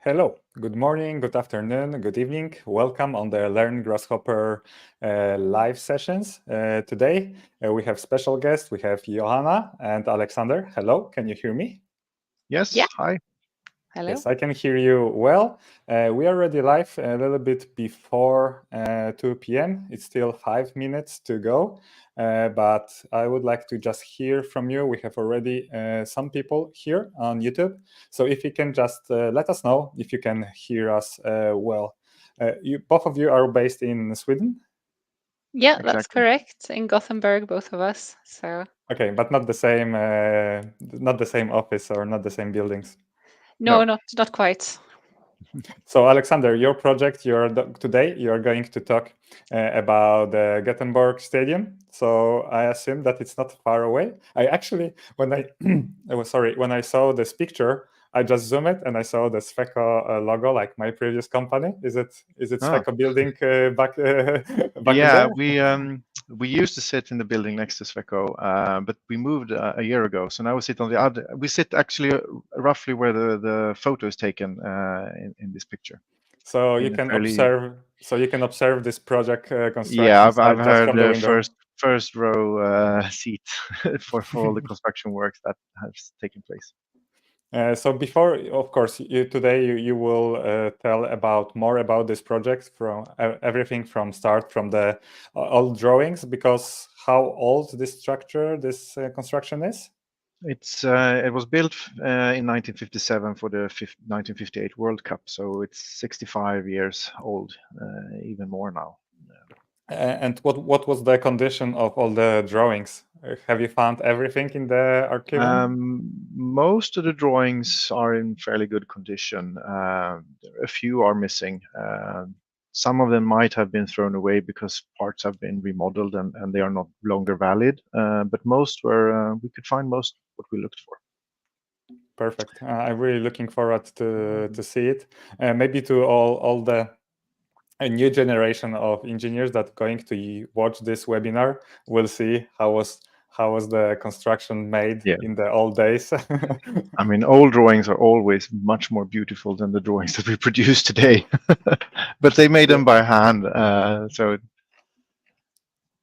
Hello, good morning, good afternoon, good evening. Welcome on the Learn Grasshopper live sessions. Today we have special guests. We have Johanna and Alexander. Hello, can you hear me? Yes, Yeah, hi. hello. Yes, I can hear you well. We are already live a little bit before 2 p.m. It's still 5 minutes to go, but I would like to just hear from you. We have already some people here on YouTube. So if you can just let us know if you can hear us well. Both of you are based in Sweden? Yeah, that's Exactly. correct. In Gothenburg, both of us. So Okay, but not the same office or not the same buildings. no, No, not quite. So, Alexander, your project, today you're going to talk about the Gothenburg Stadium. So I assume that it's not far away. I actually, when I, when I saw this picture, I just zoomed it and I saw the Sweco logo, like my previous company. Is it oh, Sweco building back back yeah, there? we used to sit in the building next to Sweco, but we moved a year ago. So now we sit on the other. We sit actually roughly where the photo is taken in this picture. So you In a can fairly, observe. So you can observe this project yeah, construction I've site just heard from the window. first row seat for all the construction works that has taken place. So before, of course, today you will tell about more about this project from everything from start from the old drawings, because how old this structure, this construction is? It was built in 1957 for the 1958 World Cup, so it's 65 years old, even more now. And what was the condition of all the drawings? Have you found everything in the archive? Most of the drawings are in fairly good condition. A few are missing. Some of them might have been thrown away because parts have been remodeled and they are not longer valid. But most were, we could find most what we looked for. Perfect. I'm really looking forward to see it. Maybe to all the a new generation of engineers that going to watch this webinar will see how was the construction made Yeah. in the old days. I mean, old drawings are always much more beautiful than the drawings that we produce today. But they made them by hand, so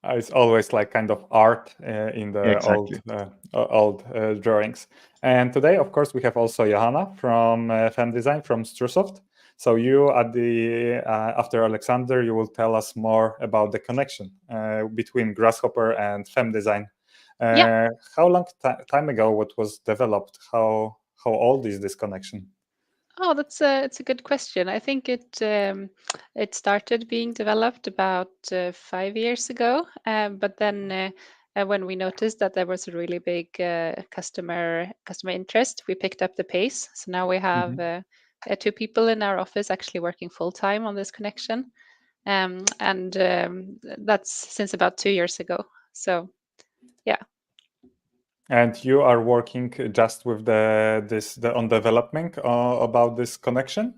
It's always like kind of art in the exactly. old drawings. And today, of course, we have also Johanna from FEM-Design from Strusoft. So you at the after Alexander, you will tell us more about the connection between Grasshopper and FEM-Design. Yeah. How long time ago what was developed? How old is this connection? Oh, it's a good question. I think it started being developed about 5 years ago, but then when we noticed that there was a really big customer interest, we picked up the pace. So now we have Mhm. two people in our office actually working full time on this connection, and that's since about 2 years ago. So yeah. And you are working just with the on development about this connection?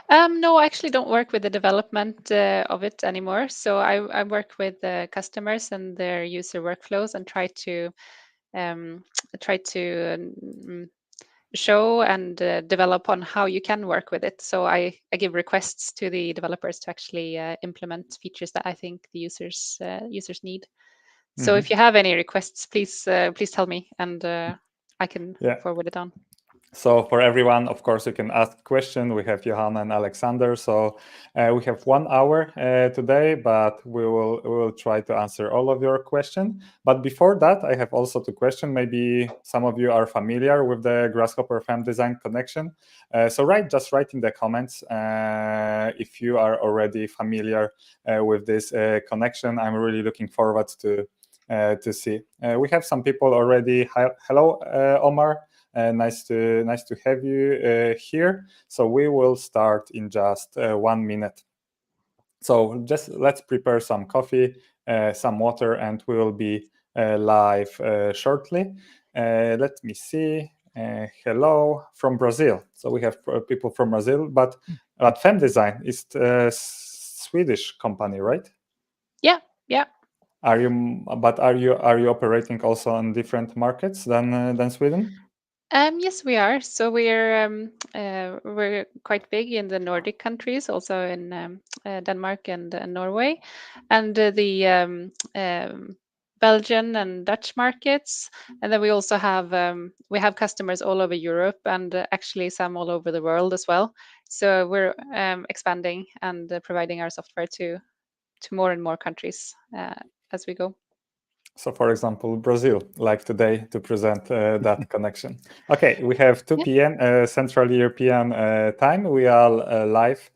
No, I actually don't work with the development of it anymore. So I work with the customers and their user workflows and um, try to show and develop on how you can work with it. So I give requests to the developers to actually implement features that I think the users need. So if Mhm. you have any requests, please tell me and I can Yeah. forward it on. So for everyone, of course, you can ask question. We have Johanna and Alexander. So we have 1 hour today, but we will try to answer all of your question. But before that, I have also two questions. Maybe some of you are familiar with the Grasshopper FEM-Design connection. So just write in the comments if you are already familiar with this connection. I'm really looking forward to see. We have some people already. Hello, Omar. Nice to have you here. So we will start in just 1 minute. So just let's prepare some coffee, some water, and we will be live shortly. Let me see. Hello from Brazil. So we have people from Brazil, but FEM-Design is a Swedish company, right? Yeah, yeah. Are you operating also on different markets than Sweden? Yes, we are. So we're quite big in the Nordic countries, also in Denmark and Norway, and the Belgian and Dutch markets. And then we have customers all over Europe and actually some all over the world as well. So we're expanding and providing our software to more and more countries as we go. So, for example, Brazil, like today, to present that connection. Okay, we have 2 Yeah. p.m. Central European time. We are live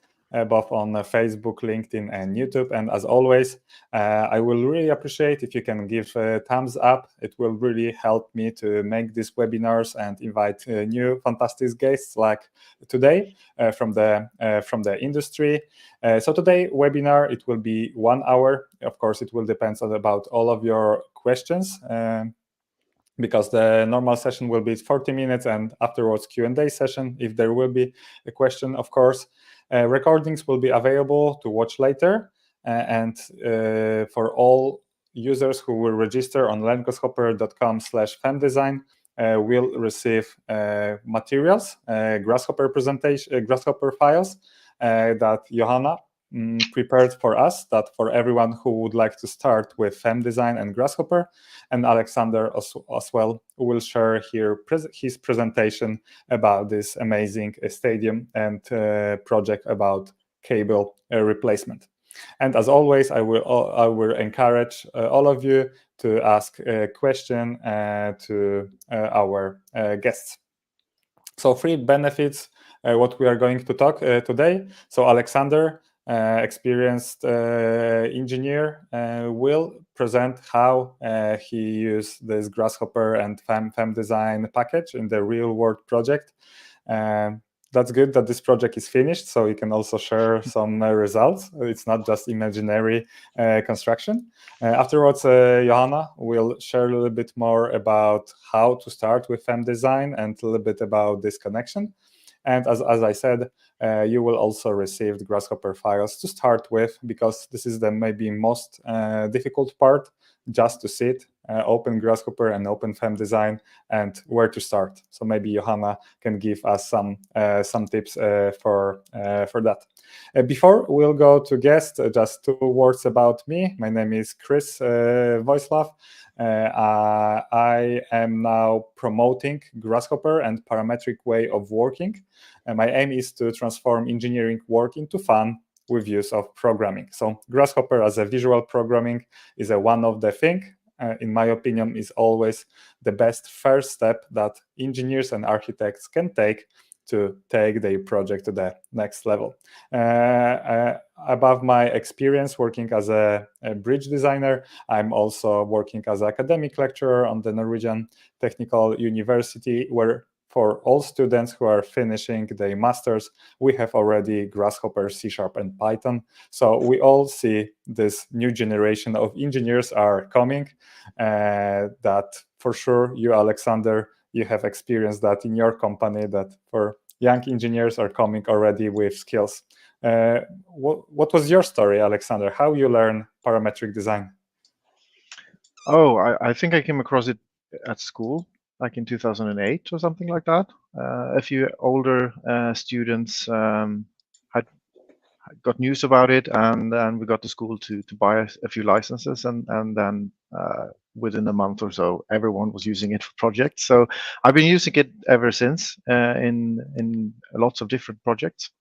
both on Facebook, LinkedIn, and YouTube. And as always, I will really appreciate if you can give a thumbs up. It will really help me to make these webinars and invite new fantastic guests like today from the industry. So today webinar, it will be 1 hour. Of course, it will depend on about all of your questions because the normal session will be 40 minutes and afterwards Q&A session if there will be a question, of course. Recordings will be available to watch later and for all users who will register on learngrasshopper.com/FEM-Design will receive materials, Grasshopper files that Johanna prepared for us, that for everyone who would like to start with FEM-Design and Grasshopper, and Alexander as well will share here his presentation about this amazing stadium and project about cable replacement. And as always, I will encourage all of you to ask a question to our guests. So 3 benefits, what we are going to talk today. So Alexander, experienced engineer, will present how he used this Grasshopper and FEM-Design package in the real world project. That's good that this project is finished, so you can also share some results. It's not just imaginary construction. Afterwards, Johanna will share a little bit more about how to start with FEM-Design and a little bit about this connection. And as I said, you will also receive the Grasshopper files to start with, because this is the maybe most difficult part, just to sit, open Grasshopper and open FEM-Design and where to start. So maybe Johanna can give us some tips for that. Before we'll go to guests, just 2 words about me. My name is Chris Voislav. I am now promoting Grasshopper and parametric way of working. And my aim is to transform engineering work into fun with use of programming. So Grasshopper as a visual programming is one of the things, in my opinion, is always the best first step that engineers and architects can take to take their project to the next level. Above my experience working as a bridge designer, I'm also working as an academic lecturer on the Norwegian Technical University, where for all students who are finishing their masters, we have already Grasshopper, C# and Python. So we all see this new generation of engineers are coming, that for sure you, Alexander, you have experienced that in your company, that for young engineers are coming already with skills. What was your story, Alexander? How you learn parametric design? Oh, I think I came across it at school, like in 2008 or something like that. A few older students had got news about it, and then we got the school to buy a few licenses, and then within a month or so, everyone was using it for projects. So I've been using it ever since in lots of different projects.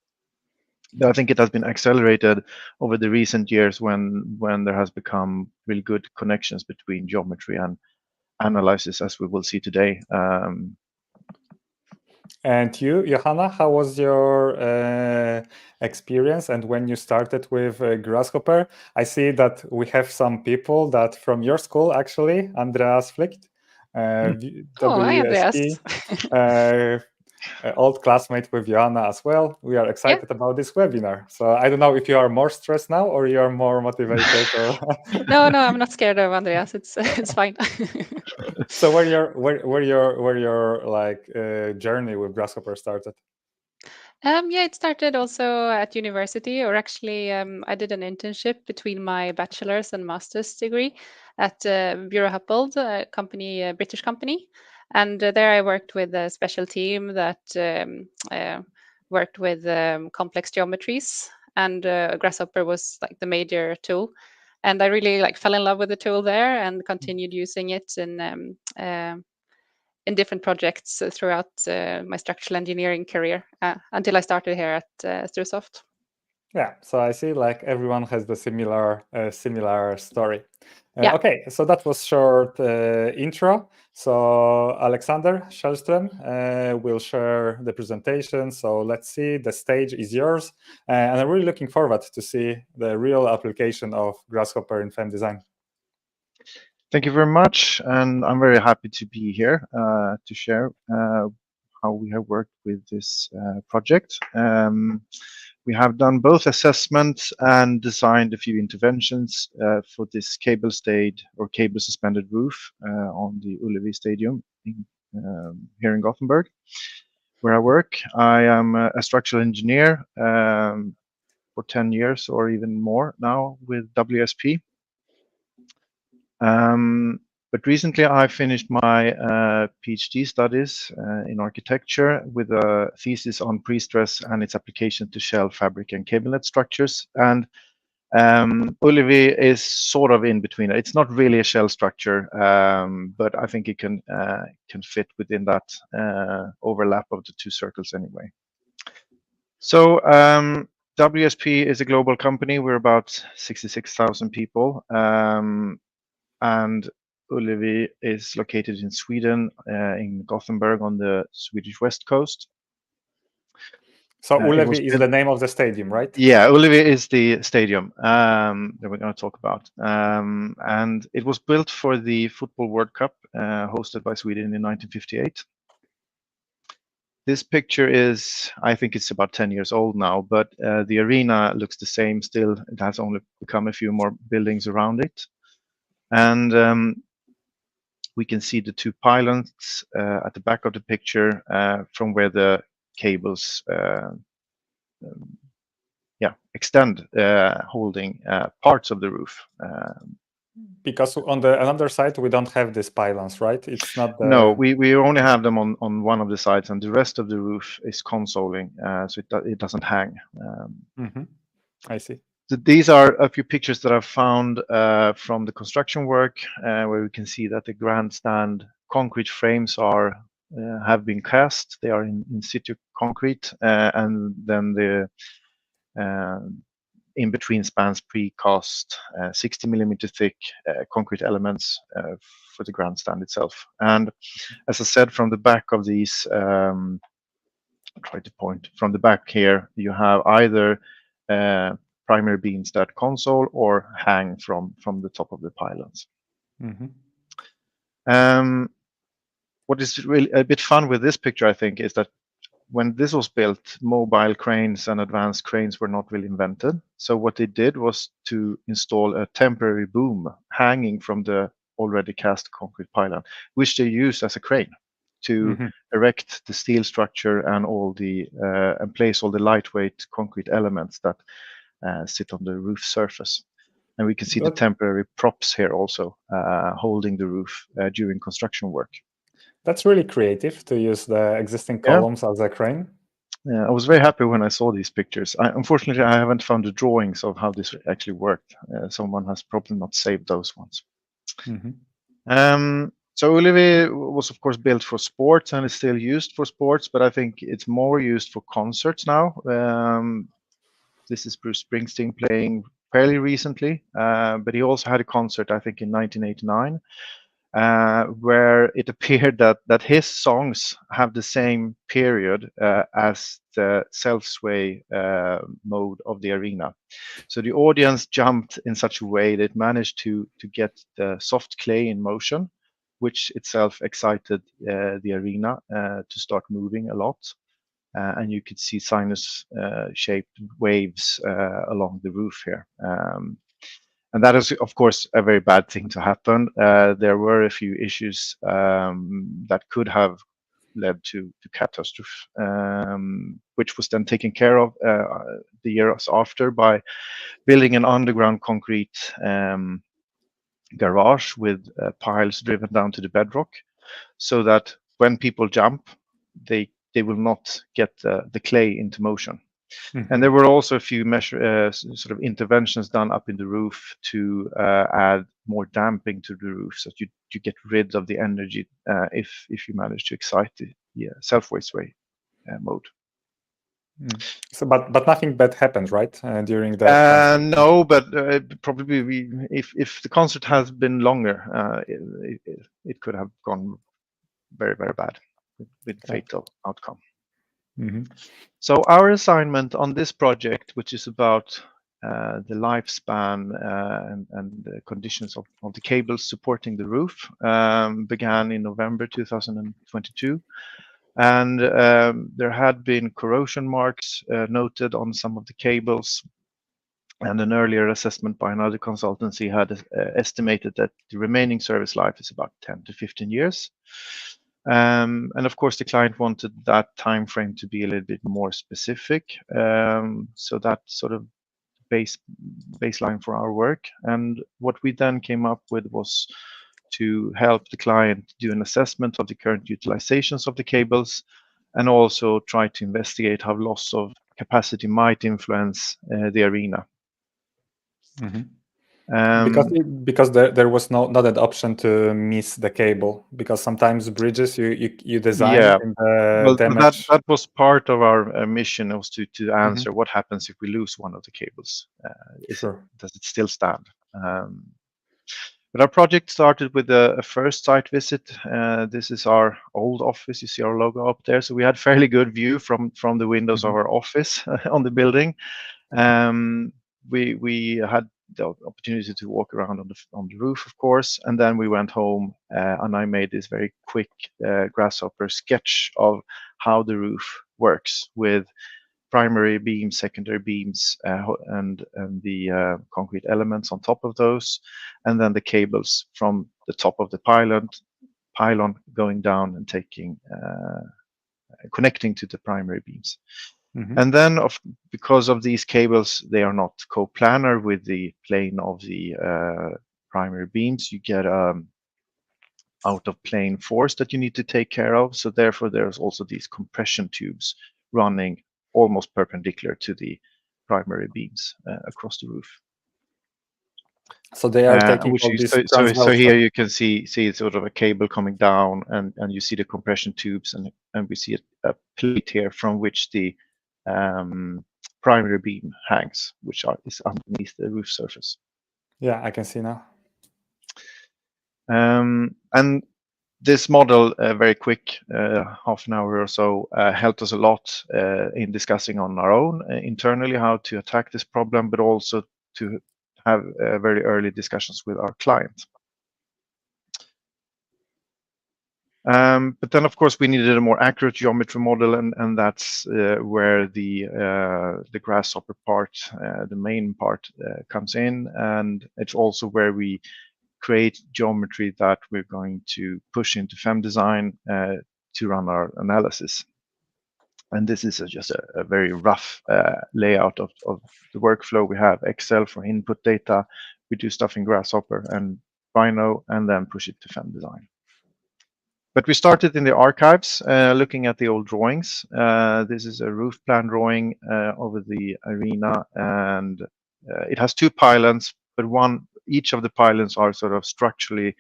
I think it has been accelerated over the recent years when there has become really good connections between geometry and analysis, as we will see today. And you, Johanna, how was your experience? And when you started with Grasshopper, I see that we have some people that from your school, actually, Andreas Flicht, Oh, hi, Andreas. old classmate with Johanna as well. We are excited about this webinar. So I don't know if you are more stressed now or you are more motivated. Or No, I'm not scared of Andreas. It's fine. So where your like journey with Grasshopper started? Yeah, it started also at university, or actually, I did an internship between my bachelor's and master's degree at Bureau Happold, a company, a British company. And there I worked with a special team that worked with complex geometries, and Grasshopper was like the major tool. And I really like fell in love with the tool there and continued using it in different projects throughout my structural engineering career until I started here at Strusoft. Yeah, so I see like everyone has the similar story. Yeah. Okay, so that was short intro. So Alexander Schellström will share the presentation. So let's see, the stage is yours. And I'm really looking forward to see the real application of Grasshopper in FEM design. Thank you very much, and I'm very happy to be here to share how we have worked with this project. We have done both assessments and designed a few interventions for this cable stayed or cable suspended roof on the Ullevi Stadium here in Gothenburg, where I work. I am a structural engineer for 10 years or even more now with WSP. But recently I finished my PhD studies in architecture with a thesis on pre-stress and its application to shell, fabric, and cablenet structures. And Ullevi is sort of in between. It's not really a shell structure, but I think it can fit within that overlap of the two circles anyway. So WSP is a global company. We're about 66,000 people. And Ullevi is located in Sweden, in Gothenburg on the Swedish west coast. So Ullevi is the name of the stadium, right? Yeah, Ullevi is the stadium that we're going to talk about. And it was built for the Football World Cup hosted by Sweden in 1958. This picture is, I think it's about 10 years old now, but the arena looks the same still. It has only become a few more buildings around it. And we can see the two pylons at the back of the picture from where the cables extend, holding parts of the roof. Because on the another side we don't have these pylons, right? It's not the... No, we only have them on one of the sides, and the rest of the roof is consoling, so it doesn't hang. I see. These are a few pictures that I've found from the construction work, where we can see that the grandstand concrete frames have been cast. They are in situ concrete, and then the in between spans precast 60 millimeter thick concrete elements for the grandstand itself. And as I said, from the back of these, I'll try to point from the back here, you have either primary beams that console or hang from the top of the pylons. What is really a bit fun with this picture, I think, is that when this was built, mobile cranes and advanced cranes were not really invented. So what they did was to install a temporary boom hanging from the already cast concrete pylon, which they use as a crane to erect the steel structure and and place all the lightweight concrete elements that sit on the roof surface. And we can see the temporary props here also holding the roof during construction work. That's really creative to use the existing columns as a crane. Yeah, I was very happy when I saw these pictures. Unfortunately, I haven't found the drawings of how this actually worked. Someone has probably not saved those ones. So Ullevi was, of course, built for sports and is still used for sports, but I think it's more used for concerts now. This is Bruce Springsteen playing fairly recently, but he also had a concert, I think, in 1989. Where it appeared that his songs have the same period as the self-sway mode of the arena. So the audience jumped in such a way that it managed to get the soft clay in motion, which itself excited the arena to start moving a lot. And you could see sinus-shaped waves along the roof here. And that is, of course, a very bad thing to happen. There were a few issues that could have led to catastrophe, which was then taken care of the years after by building an underground concrete garage with piles driven down to the bedrock. so that when people jump, they will not get the clay into motion. And there were also a few sort of interventions done up in the roof to add more damping to the roof, so that you get rid of the energy if you manage to excite the self-waste way mode. So, but nothing bad happened, right? During that. No, but probably if the concert has been longer, it could have gone very, very bad with fatal outcome. So our assignment on this project, which is about the lifespan and the conditions of the cables supporting the roof, began in November 2022. And there had been corrosion marks noted on some of the cables, and an earlier assessment by another consultancy had estimated that the remaining service life is about 10 to 15 years. And of course, the client wanted that time frame to be a little bit more specific. So that sort of baseline for our work. And what we then came up with was to help the client do an assessment of the current utilizations of the cables, and also try to investigate how loss of capacity might influence the arena. Because there was not an option to miss the cable, because sometimes bridges you design in the damage. That was part of our mission, was to answer what happens if we lose one of the cables. Does it still stand? But our project started with a first site visit. This is our old office. You see our logo up there. So we had fairly good view from the windows of our office on the building. We had the opportunity to walk around on the roof, of course, and then we went home and I made this very quick grasshopper sketch of how the roof works with primary beams, secondary beams, and the concrete elements on top of those, and then the cables from the top of the pylon going down and connecting to the primary beams. And then, because of these cables, they are not coplanar with the plane of the primary beams. You get out of plane force that you need to take care of. So therefore, there's also these compression tubes running almost perpendicular to the primary beams across the roof. So they are taking all these. So here you can see sort of a cable coming down, and you see the compression tubes, and we see a plate here from which the primary beam hangs, which is underneath the roof surface. Yeah, I can see now. And this model, very quick, half an hour or so, helped us a lot in discussing on our own internally how to attack this problem, but also to have very early discussions with our client. But then, of course, we needed a more accurate geometry model, and that's where the grasshopper part, the main part, comes in, and it's also where we create geometry that we're going to push into FEM-Design to run our analysis. And this is just a very rough layout of the workflow. We have Excel for input data. We do stuff in Grasshopper and Rhino, and then push it to FEM-Design. But we started in the archives, looking at the old drawings. This is a roof plan drawing over the arena, and it has two pylons, but each of the pylons are sort of structurally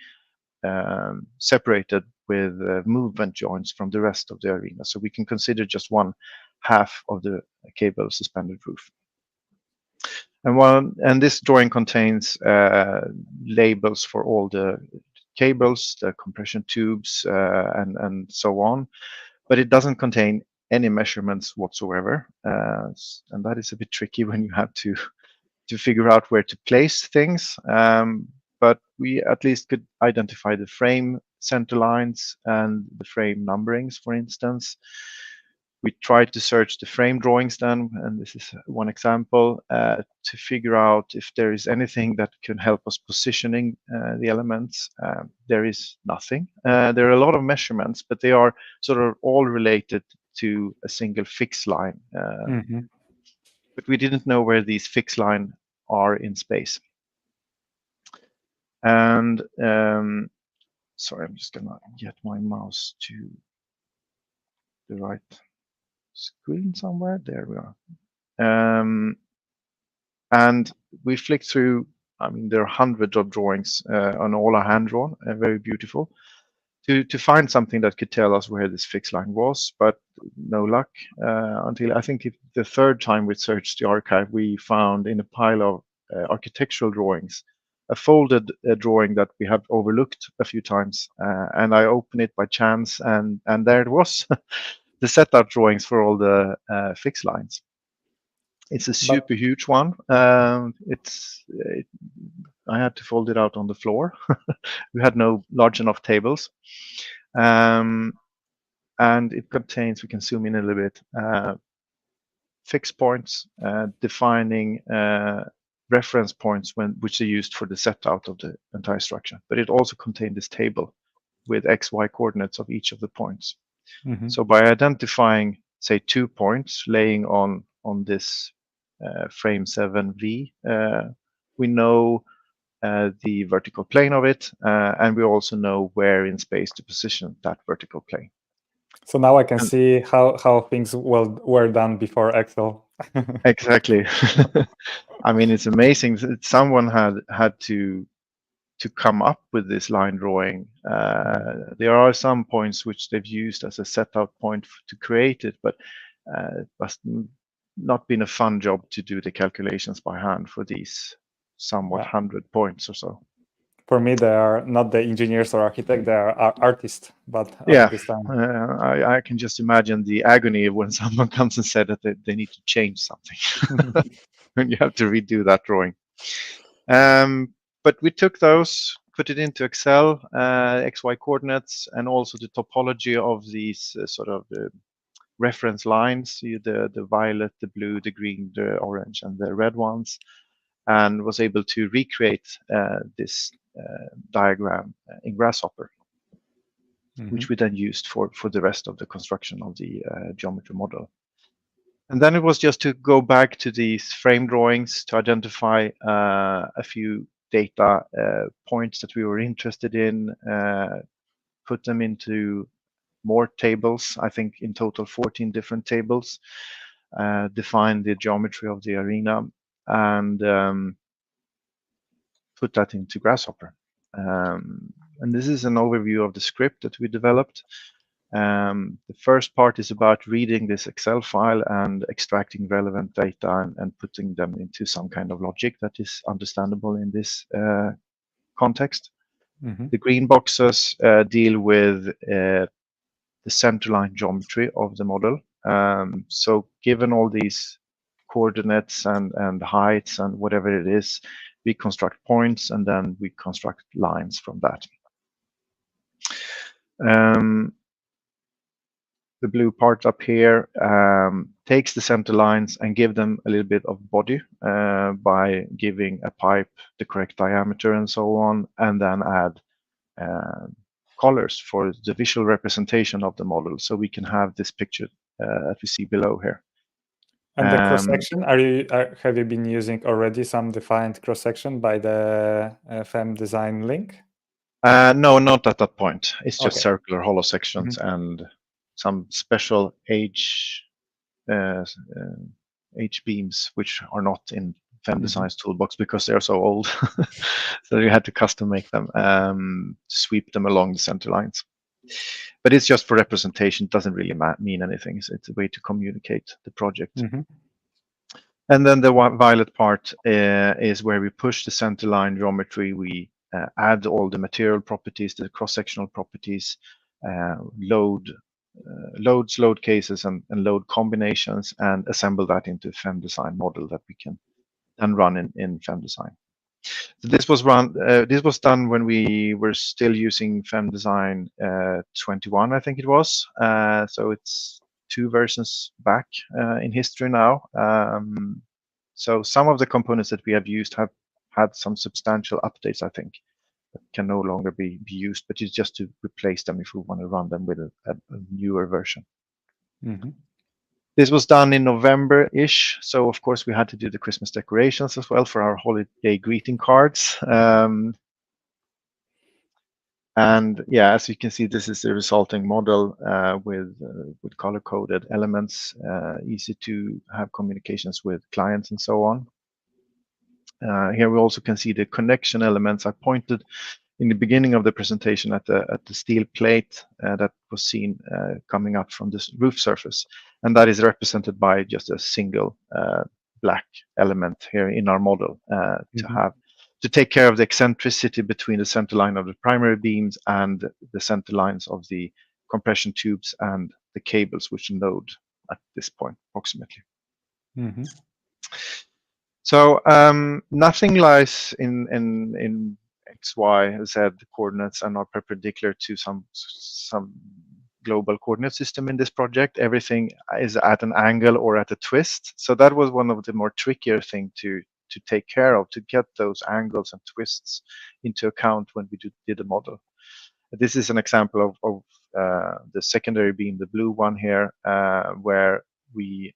separated with movement joints from the rest of the arena. So we can consider just one half of the cable suspended roof. And this drawing contains labels for all the cables, the compression tubes, and so on, but it doesn't contain any measurements whatsoever, and that is a bit tricky when you have to figure out where to place things. But we at least could identify the frame center lines and the frame numberings, for instance. We tried to search the frame drawings then, and this is one example, to figure out if there is anything that can help us positioning the elements. There is nothing. There are a lot of measurements, but they are sort of all related to a single fixed line. But we didn't know where these fixed lines are in space. And sorry, I'm just gonna get my mouse to the right screen somewhere. There we are. And we flicked through. I mean, there are hundreds of drawings, and all are hand drawn, very beautiful. To find something that could tell us where this fixed line was, but no luck until I think the third time we searched the archive, we found in a pile of architectural drawings a folded drawing that we have overlooked a few times, and I opened it by chance, and there it was, the setup drawings for all the fixed lines. It's a super huge one. I had to fold it out on the floor. We had no large enough tables. And it contains, we can zoom in a little bit, fixed points, defining reference points which are used for the set out of the entire structure. But it also contained this table with X, Y coordinates of each of the points. Mm-hmm. So by identifying, say, 2 points laying on this frame 7V, we know the vertical plane of it, and we also know where in space to position that vertical plane. So now I can see how things were done before Excel. Exactly. I mean, it's amazing. Someone had to come up with this line drawing. There are some points which they've used as a set out point to create it, but it must not been a fun job to do the calculations by hand for these somewhat 100 points or so. For me, they are not the engineers or architects; they are artists. But yeah, this time, I can just imagine the agony when someone comes and said that they need to change something when you have to redo that drawing. But we took those, put it into Excel, XY coordinates, and also the topology of these sort of reference lines, the violet, the blue, the green, the orange, and the red ones, and was able to recreate this diagram in Grasshopper, which we then used for the rest of the construction of the geometry model. And then it was just to go back to these frame drawings to identify a few data points that we were interested in, put them into more tables, I think in total 14 different tables, define the geometry of the arena, and put that into Grasshopper. And this is an overview of the script that we developed. The first part is about reading this Excel file and extracting relevant data and putting them into some kind of logic that is understandable in this context. The green boxes deal with the centerline geometry of the model. So given all these coordinates and heights and whatever it is, we construct points and then we construct lines from that. The blue part up here takes the center lines and give them a little bit of body by giving a pipe the correct diameter and so on, and then add colors for the visual representation of the model, so we can have this picture that we see below here. And the cross section, have you been using already some defined cross section by the FEM-Design link? No, not at that point. It's just Okay. circular hollow sections and some special H beams, which are not in FEM-Design's toolbox because they're so old. So we had to custom make them, sweep them along the center lines. But it's just for representation. It doesn't really mean anything. It's a way to communicate the project. And then the violet part is where we push the center line geometry. We add all the material properties, the cross-sectional properties, loads, load cases, and load combinations, and assemble that into a FEM-Design model that we can then run in FEM-Design. So this was done when we were still using FEM-Design 21, I think it was. So it's 2 versions back in history now. So some of the components that we have used have had some substantial updates, I think, that can no longer be used, but it's just to replace them if we want to run them with a newer version. This was done in November-ish, so of course we had to do the Christmas decorations as well for our holiday greeting cards. And yeah, as you can see, this is the resulting model with color-coded elements, easy to have communications with clients and so on. Here we also can see the connection elements. I pointed in the beginning of the presentation at the steel plate that was seen coming up from this roof surface, and that is represented by just a single black element here in our model to take care of the eccentricity between the center line of the primary beams and the center lines of the compression tubes and the cables which load at this point approximately. So nothing lies in X, Y, Z coordinates and are perpendicular to some global coordinate system in this project. Everything is at an angle or at a twist. So that was one of the more trickier thing to take care of, to get those angles and twists into account when we did the model. This is an example of the secondary beam, the blue one here, where we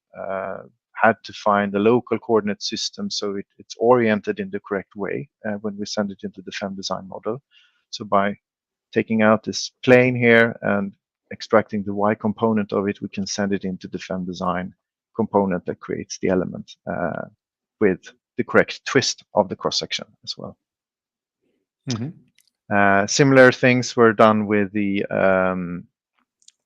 had to find a local coordinate system so it's oriented in the correct way when we send it into the FEM-Design model. So by taking out this plane here and extracting the Y component of it, we can send it into the FEM-Design component that creates the element with the correct twist of the cross-section as well. Similar things were done with the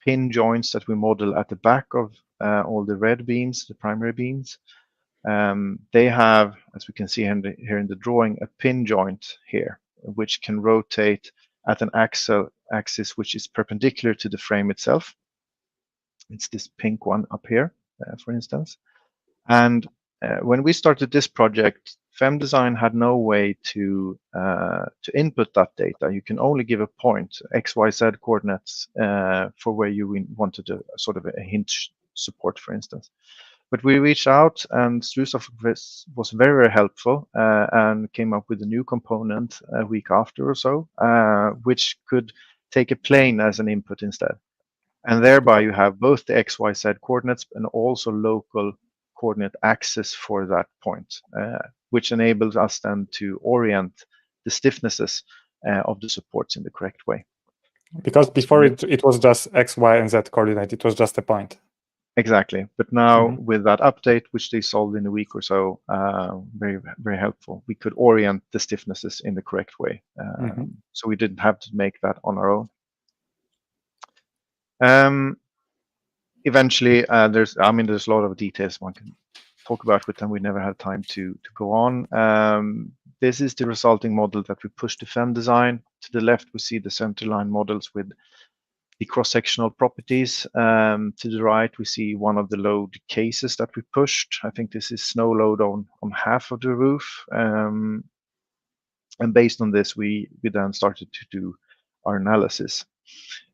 pin joints that we model at the back of all the red beams, the primary beams. They have, as we can see here in the drawing, a pin joint here, which can rotate at an axis which is perpendicular to the frame itself. It's this pink one up here, for instance. And when we started this project, FEM-Design had no way to input that data. You can only give a point, X, Y, Z coordinates for where you wanted a sort of a hinge support, for instance. But we reached out, and Strusov was very, very helpful and came up with a new component a week after or so, which could take a plane as an input instead. And thereby you have both the X, Y, Z coordinates and also local coordinate axis for that point, which enables us then to orient the stiffnesses of the supports in the correct way. Because before it was just X, Y, and Z coordinate, it was just a point. Exactly. But now with that update, which they solved in a week or so, very, very helpful. We could orient the stiffnesses in the correct way. So we didn't have to make that on our own. Eventually, there's a lot of details one can talk about with them. We never had time to go on. This is the resulting model that we pushed to FEM-Design. To the left, we see the centerline models with the cross-sectional properties. To the right, we see one of the load cases that we pushed. I think this is snow load on half of the roof. And based on this, we then started to do our analysis.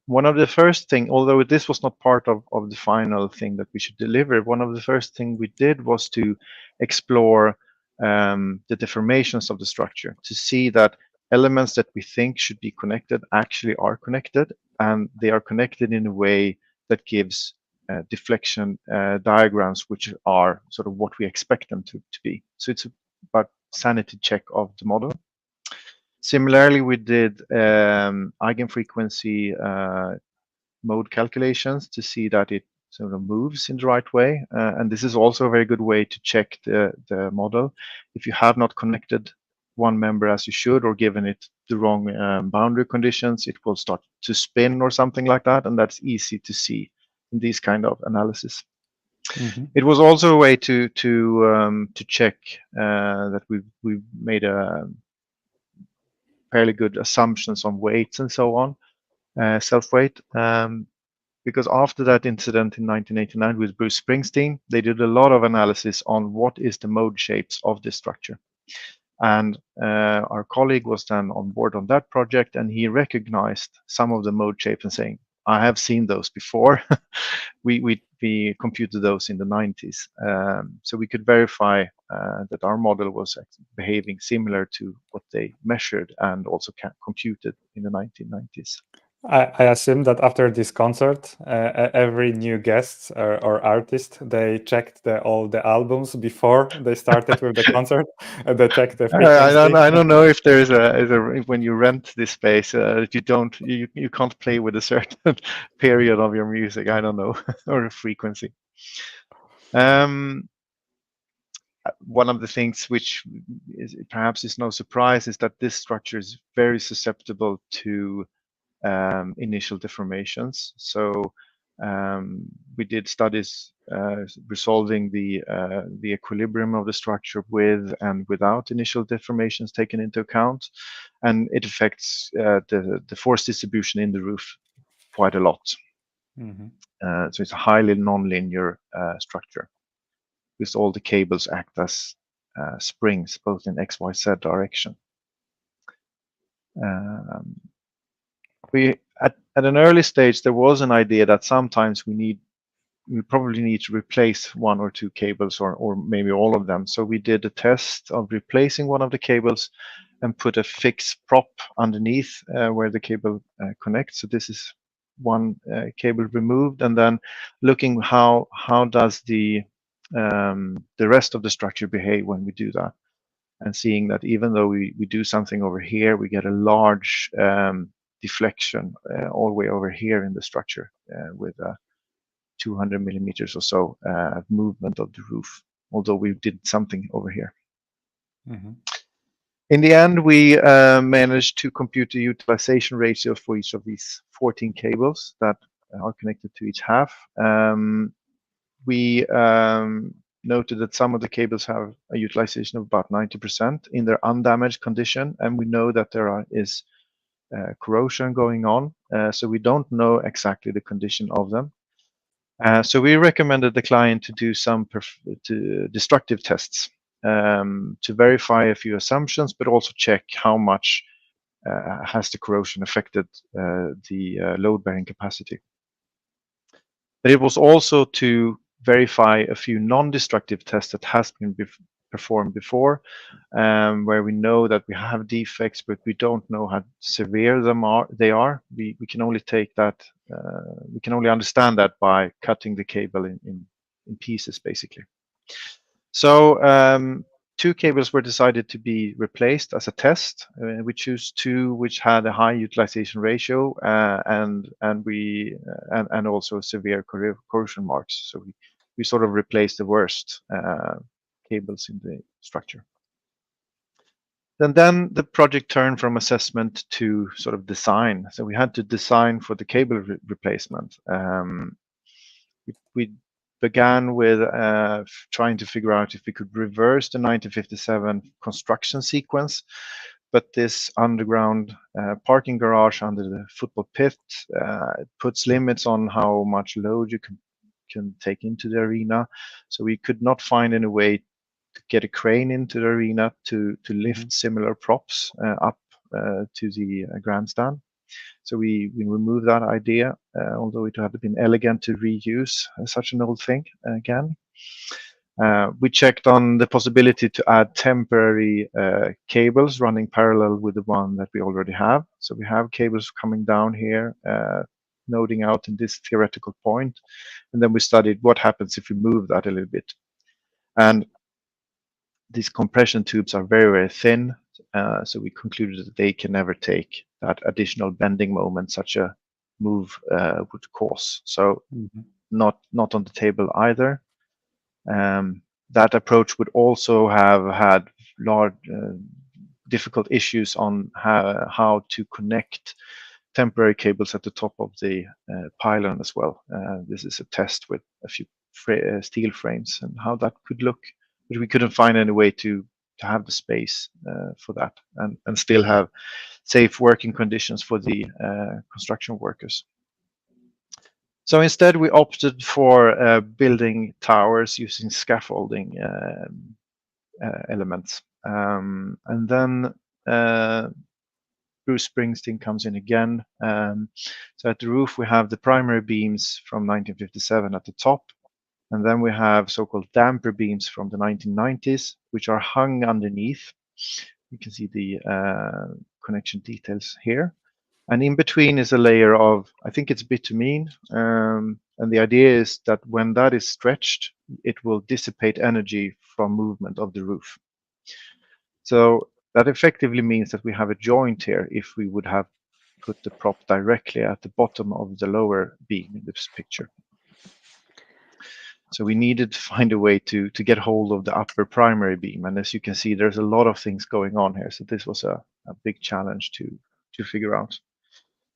One of the first thing, although this was not part of the final thing that we should deliver, one of the first thing we did was to explore the deformations of the structure, to see that elements that we think should be connected actually are connected, and they are connected in a way that gives deflection diagrams which are sort of what we expect them to be. So it's about sanity check of the model. Similarly, we did eigenfrequency mode calculations to see that it sort of moves in the right way. And this is also a very good way to check the model. If you have not connected one member as you should or given it the wrong boundary conditions, it will start to spin or something like that. And that's easy to see in these kind of analysis. It was also a way to check that we've made a fairly good assumptions on weights and so on, self-weight. Because after that incident in 1989 with Bruce Springsteen, they did a lot of analysis on what is the mode shapes of this structure. And our colleague was then on board on that project, and he recognized some of the mode shapes and saying, I have seen those before. we computed those in the 90s. So we could verify that our model was behaving similar to what they measured and also computed in the 1990s. I assume that after this concert, every new guest or artist, they checked all the albums before they started with the concert, and they checked the frequency. I don't know if there is when you rent this space, you can't play with a certain period of your music. I don't know, or a frequency. One of the things which perhaps is no surprise is that this structure is very susceptible to initial deformations. So we did studies resolving the equilibrium of the structure with and without initial deformations taken into account, and it affects the force distribution in the roof quite a lot. Mm-hmm. So it's a highly nonlinear structure, because all the cables act as springs, both in X, Y, Z direction. At an early stage, there was an idea that sometimes we probably need to replace one or two cables, or maybe all of them. So we did a test of replacing one of the cables and put a fixed prop underneath where the cable connects. So this is one cable removed, and then looking how does the rest of the structure behave when we do that, and seeing that even though we do something over here, we get a large deflection all the way over here in the structure with 200 millimeters or so movement of the roof, although we did something over here. Mm-hmm. In the end, we managed to compute the utilization ratio for each of these 14 cables that are connected to each half. We noted that some of the cables have a utilization of about 90% in their undamaged condition, and we know that there is corrosion going on, so we don't know exactly the condition of them. So we recommended the client to do some destructive tests to verify a few assumptions, but also check how much has the corrosion affected the load-bearing capacity. But it was also to verify a few non-destructive tests that has been performed before, where we know that we have defects, but we don't know how severe they are. We can only take that, we can only understand that by cutting the cable in pieces, basically. So two cables were decided to be replaced as a test. We choose two which had a high utilization ratio and also severe corrosion marks. So we sort of replaced the worst cables in the structure. Then the project turned from assessment to sort of design. So we had to design for the cable replacement. We began with trying to figure out if we could reverse the 1957 construction sequence, but this underground parking garage under the football pit puts limits on how much load you can take into the arena. So we could not find any way to get a crane into the arena to lift similar props up to the grandstand. So we removed that idea, although it had been elegant to reuse such an old thing again. We checked on the possibility to add temporary cables running parallel with the one that we already have. So we have cables coming down here, noding out in this theoretical point. And then we studied what happens if we move that a little bit. And these compression tubes are very, very thin. So we concluded that they can never take that additional bending moment such a move would cause. So not on the table either. That approach would also have had large difficult issues on how to connect temporary cables at the top of the pylon as well. This is a test with a few steel frames and how that could look, but we couldn't find any way to have the space for that and still have safe working conditions for the construction workers. So instead, we opted for building towers using scaffolding elements. And then Bruce Springsteen comes in again. So at the roof, we have the primary beams from 1957 at the top. And then we have so-called damper beams from the 1990s, which are hung underneath. You can see the connection details here. And in between is a layer of, I think it's bitumen. And the idea is that when that is stretched, it will dissipate energy from movement of the roof. So that effectively means that we have a joint here if we would have put the prop directly at the bottom of the lower beam in this picture. So we needed to find a way to get hold of the upper primary beam. And as you can see, there's a lot of things going on here. So this was a big challenge to figure out.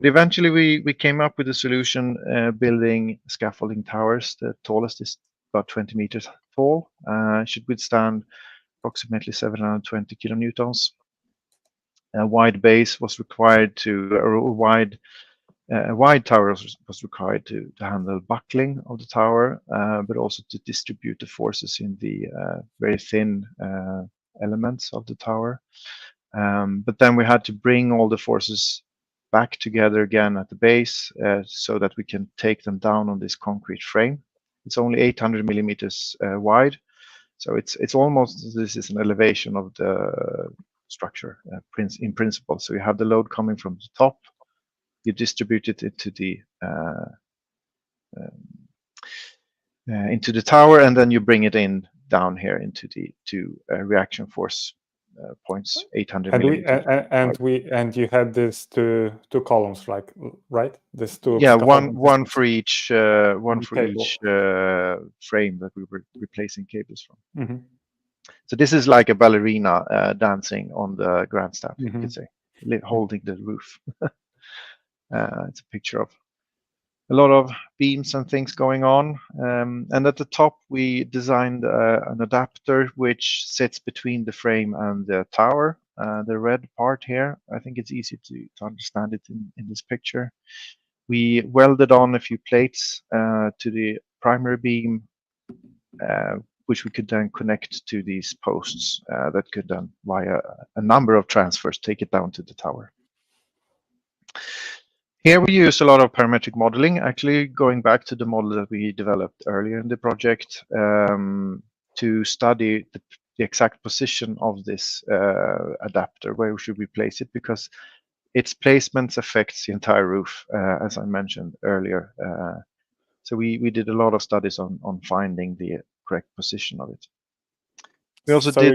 But eventually we came up with a solution building scaffolding towers. The tallest is about 20 meters tall. Should withstand approximately 720 kilonewtons. A wide base was required or a wide tower was required to handle buckling of the tower, but also to distribute the forces in the very thin elements of the tower. But then we had to bring all the forces back together again at the base so that we can take them down on this concrete frame. It's only 800 millimeters wide, so it's almost, this is an elevation of the structure in principle. So you have the load coming from the top, you distribute it into the tower, and then you bring it in down here into the two reaction force points, 800 millimeters. And you had these two columns, like, right? These two. Yeah, one for each frame that we were replacing cables from. Mm-hmm. So this is like a ballerina dancing on the grandstand, you could say, holding the roof. It's a picture of a lot of beams and things going on. And at the top, we designed an adapter which sits between the frame and the tower. The red part here, I think it's easy to understand it in this picture. We welded on a few plates to the primary beam, which we could then connect to these posts that could then, via a number of transfers, take it down to the tower. Here we use a lot of parametric modeling, actually going back to the model that we developed earlier in the project to study the exact position of this adapter, where should we place it, because its placement affects the entire roof, as I mentioned earlier. So we did a lot of studies on finding the correct position of it. We also you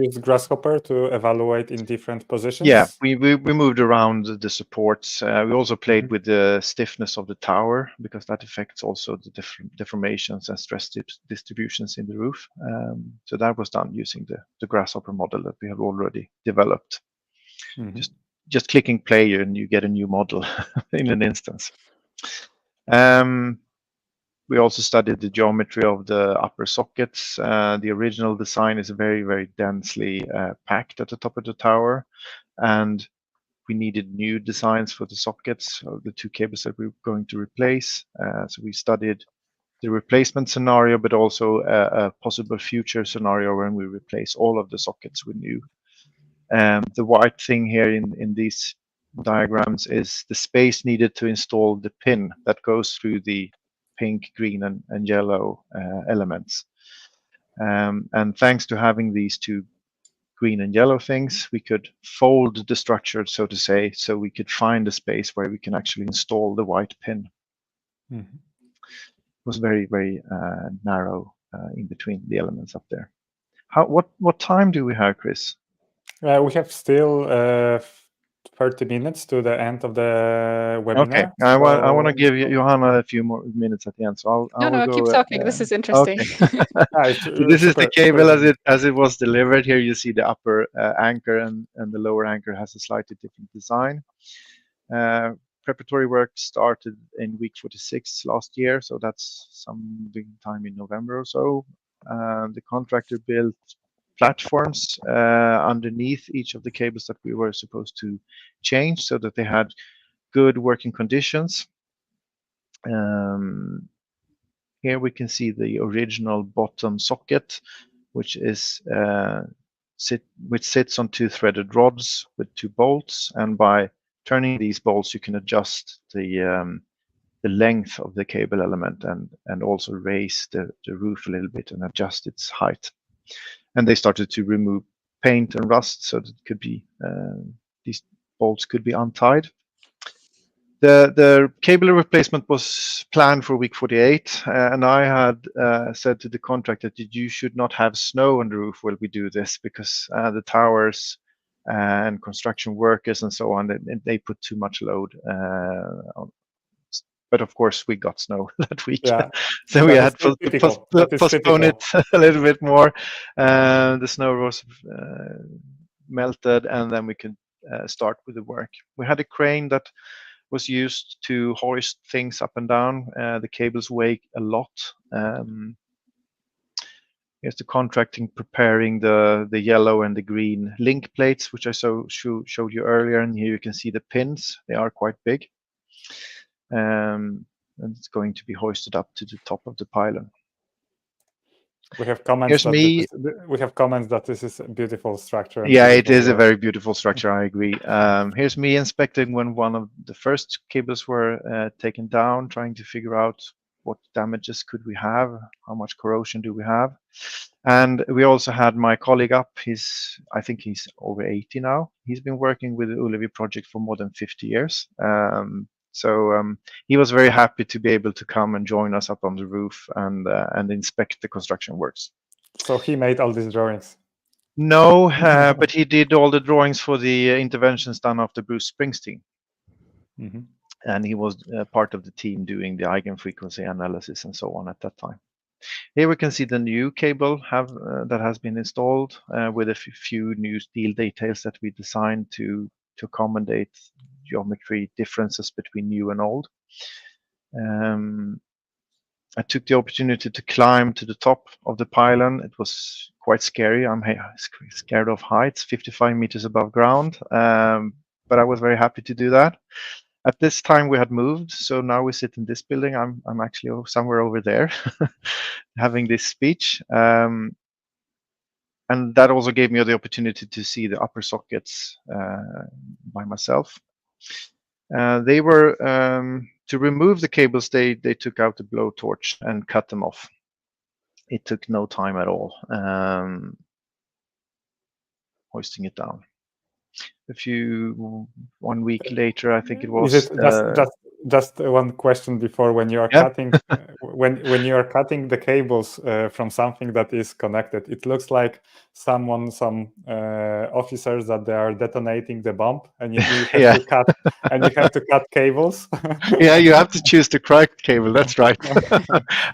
used Grasshopper to evaluate in different positions? Yeah, we moved around the supports. We also played with the stiffness of the tower, because that affects also the different deformations and stress distributions in the roof. So that was done using the Grasshopper model that we have already developed. Just clicking play and you get a new model in an instance. We also studied the geometry of the upper sockets. The original design is very, very densely packed at the top of the tower, and we needed new designs for the sockets, the two cables that we were going to replace. So we studied the replacement scenario, but also a possible future scenario when we replace all of the sockets with new. The white thing here in these diagrams is the space needed to install the pin that goes through the pink, green, and yellow elements. And thanks to having these two green and yellow things, we could fold the structure, so to say, so we could find a space where we can actually install the white pin. It was very, very narrow in between the elements up there. What time do we have, Chris? We have still 30 minutes to the end of the webinar. Okay, I want to give Johanna a few more minutes at the end. So I'll keep talking. This is interesting. Okay. So this is the cable as it was delivered. Here you see the upper anchor and the lower anchor has a slightly different design. Preparatory work started in week 46 last year, so that's some big time in November or so. The contractor built platforms underneath each of the cables that we were supposed to change, so that they had good working conditions. Here we can see the original bottom socket, which sits on two threaded rods with two bolts, and by turning these bolts you can adjust the length of the cable element and also raise the roof a little bit and adjust its height. And they started to remove paint and rust, so that it could be these bolts could be untied. The cable replacement was planned for week 48, and I had said to the contractor that you should not have snow on the roof while we do this, because the towers and construction workers and so on, they put too much load. But of course, we got snow that week, Yeah, so we had to typical. That is postpone it typical. a little bit more. The snow was melted, and then we could start with the work. We had a crane that was used to hoist things up and down. The cables weigh a lot. Here's the contracting preparing the yellow and the green link plates, which I showed you earlier. And here you can see the pins. They are quite big. And it's going to be hoisted up to the top of the pylon. We have comments that this is a beautiful structure. Yeah, it is a very beautiful structure. I agree. Here's me inspecting when one of the first cables were taken down, trying to figure out what damages could we have, how much corrosion do we have. And we also had my colleague up. I think he's over 80 now. He's been working with the Ullevi project for more than 50 years. So he was very happy to be able to come and join us up on the roof and inspect the construction works. So he made all these drawings? No, but he did all the drawings for the interventions done after Bruce Springsteen. Mm-hmm. And he was part of the team doing the eigenfrequency analysis and so on at that time. Here we can see the new cable that has been installed with a few new steel details that we designed to accommodate geometry differences between new and old. I took the opportunity to climb to the top of the pylon. It was quite scary. I'm scared of heights, 55 meters above ground, but I was very happy to do that. At this time we had moved, so now we sit in this building. I'm actually somewhere over there having this speech. And that also gave me the opportunity to see the upper sockets by myself. They were to remove the cables. They took out the blowtorch and cut them off. It took no time at all. Hoisting it down. One week later, I think it was. Is it just one question before, when you are cutting when you are cutting the cables from something that is connected, it looks like some officers that they are detonating the bomb, and you have to cut cables. Yeah, you have to choose the correct cable. That's right.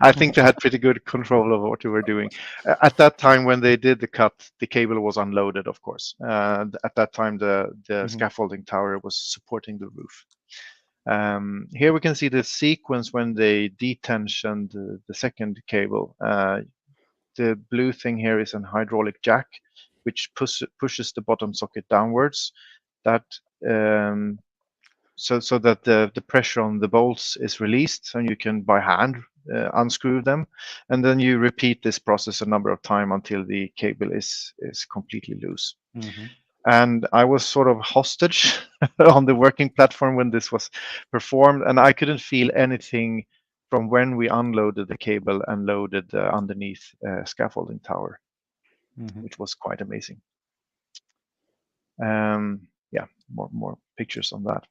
I think they had pretty good control of what they were doing. At that time, when they did the cut, the cable was unloaded, of course. At that time, the scaffolding tower was supporting the roof. Here we can see the sequence when they detensioned the second cable. The blue thing here is an hydraulic jack, which pushes the bottom socket downwards. That so that the pressure on the bolts is released, and you can by hand unscrew them, and then you repeat this process a number of times until the cable is completely loose. Mm-hmm. And I was sort of hostage on the working platform when this was performed, and I couldn't feel anything from when we unloaded the cable and loaded the underneath scaffolding tower, which was quite amazing. Yeah, more pictures on that.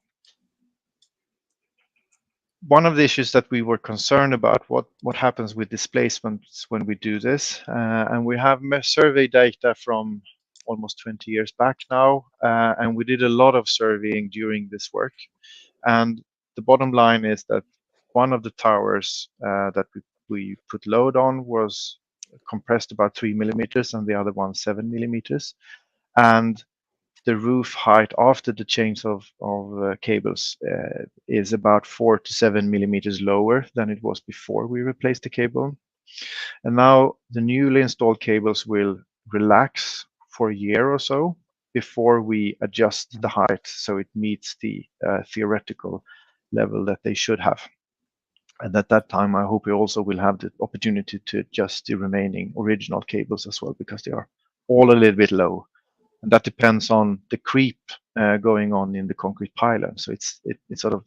One of the issues that we were concerned about, what happens with displacements when we do this, and we have survey data from almost 20 years back now, and we did a lot of surveying during this work. And the bottom line is that one of the towers that we put load on was compressed about 3 millimeters, and the other one 7 millimeters. And the roof height after the change of cables is about 4 to 7 millimeters lower than it was before we replaced the cable. And now the newly installed cables will relax for a year or so before we adjust the height so it meets the theoretical level that they should have. And at that time, I hope we also will have the opportunity to adjust the remaining original cables as well, because they are all a little bit low. And that depends on the creep going on in the concrete pylon. So it sort of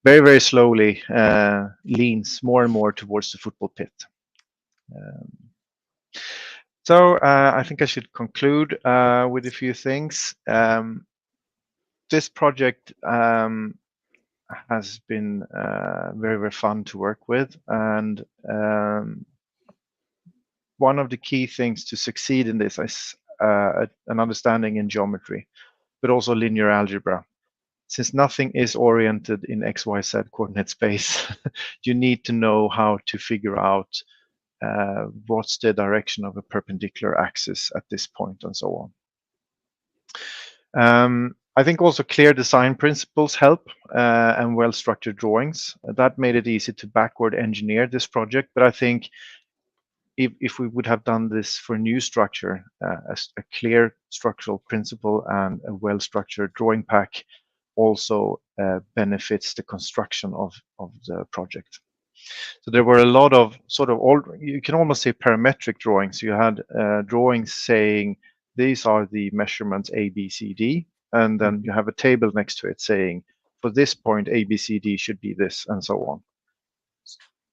very, very slowly leans more and more towards the football pit. So I think I should conclude with a few things. This project has been very, very fun to work with. And one of the key things to succeed in this is an understanding in geometry, but also linear algebra. Since nothing is oriented in XYZ coordinate space, you need to know how to figure out what's the direction of a perpendicular axis at this point and so on. I think also clear design principles help and well-structured drawings. That made it easy to backward engineer this project, but I think if we would have done this for a new structure, a clear structural principle and a well-structured drawing pack also benefits the construction of the project. So there were a lot of you can almost say parametric drawings. You had drawings saying these are the measurements A, B, C, D, and then you have a table next to it saying for this point A, B, C, D should be this, and so on.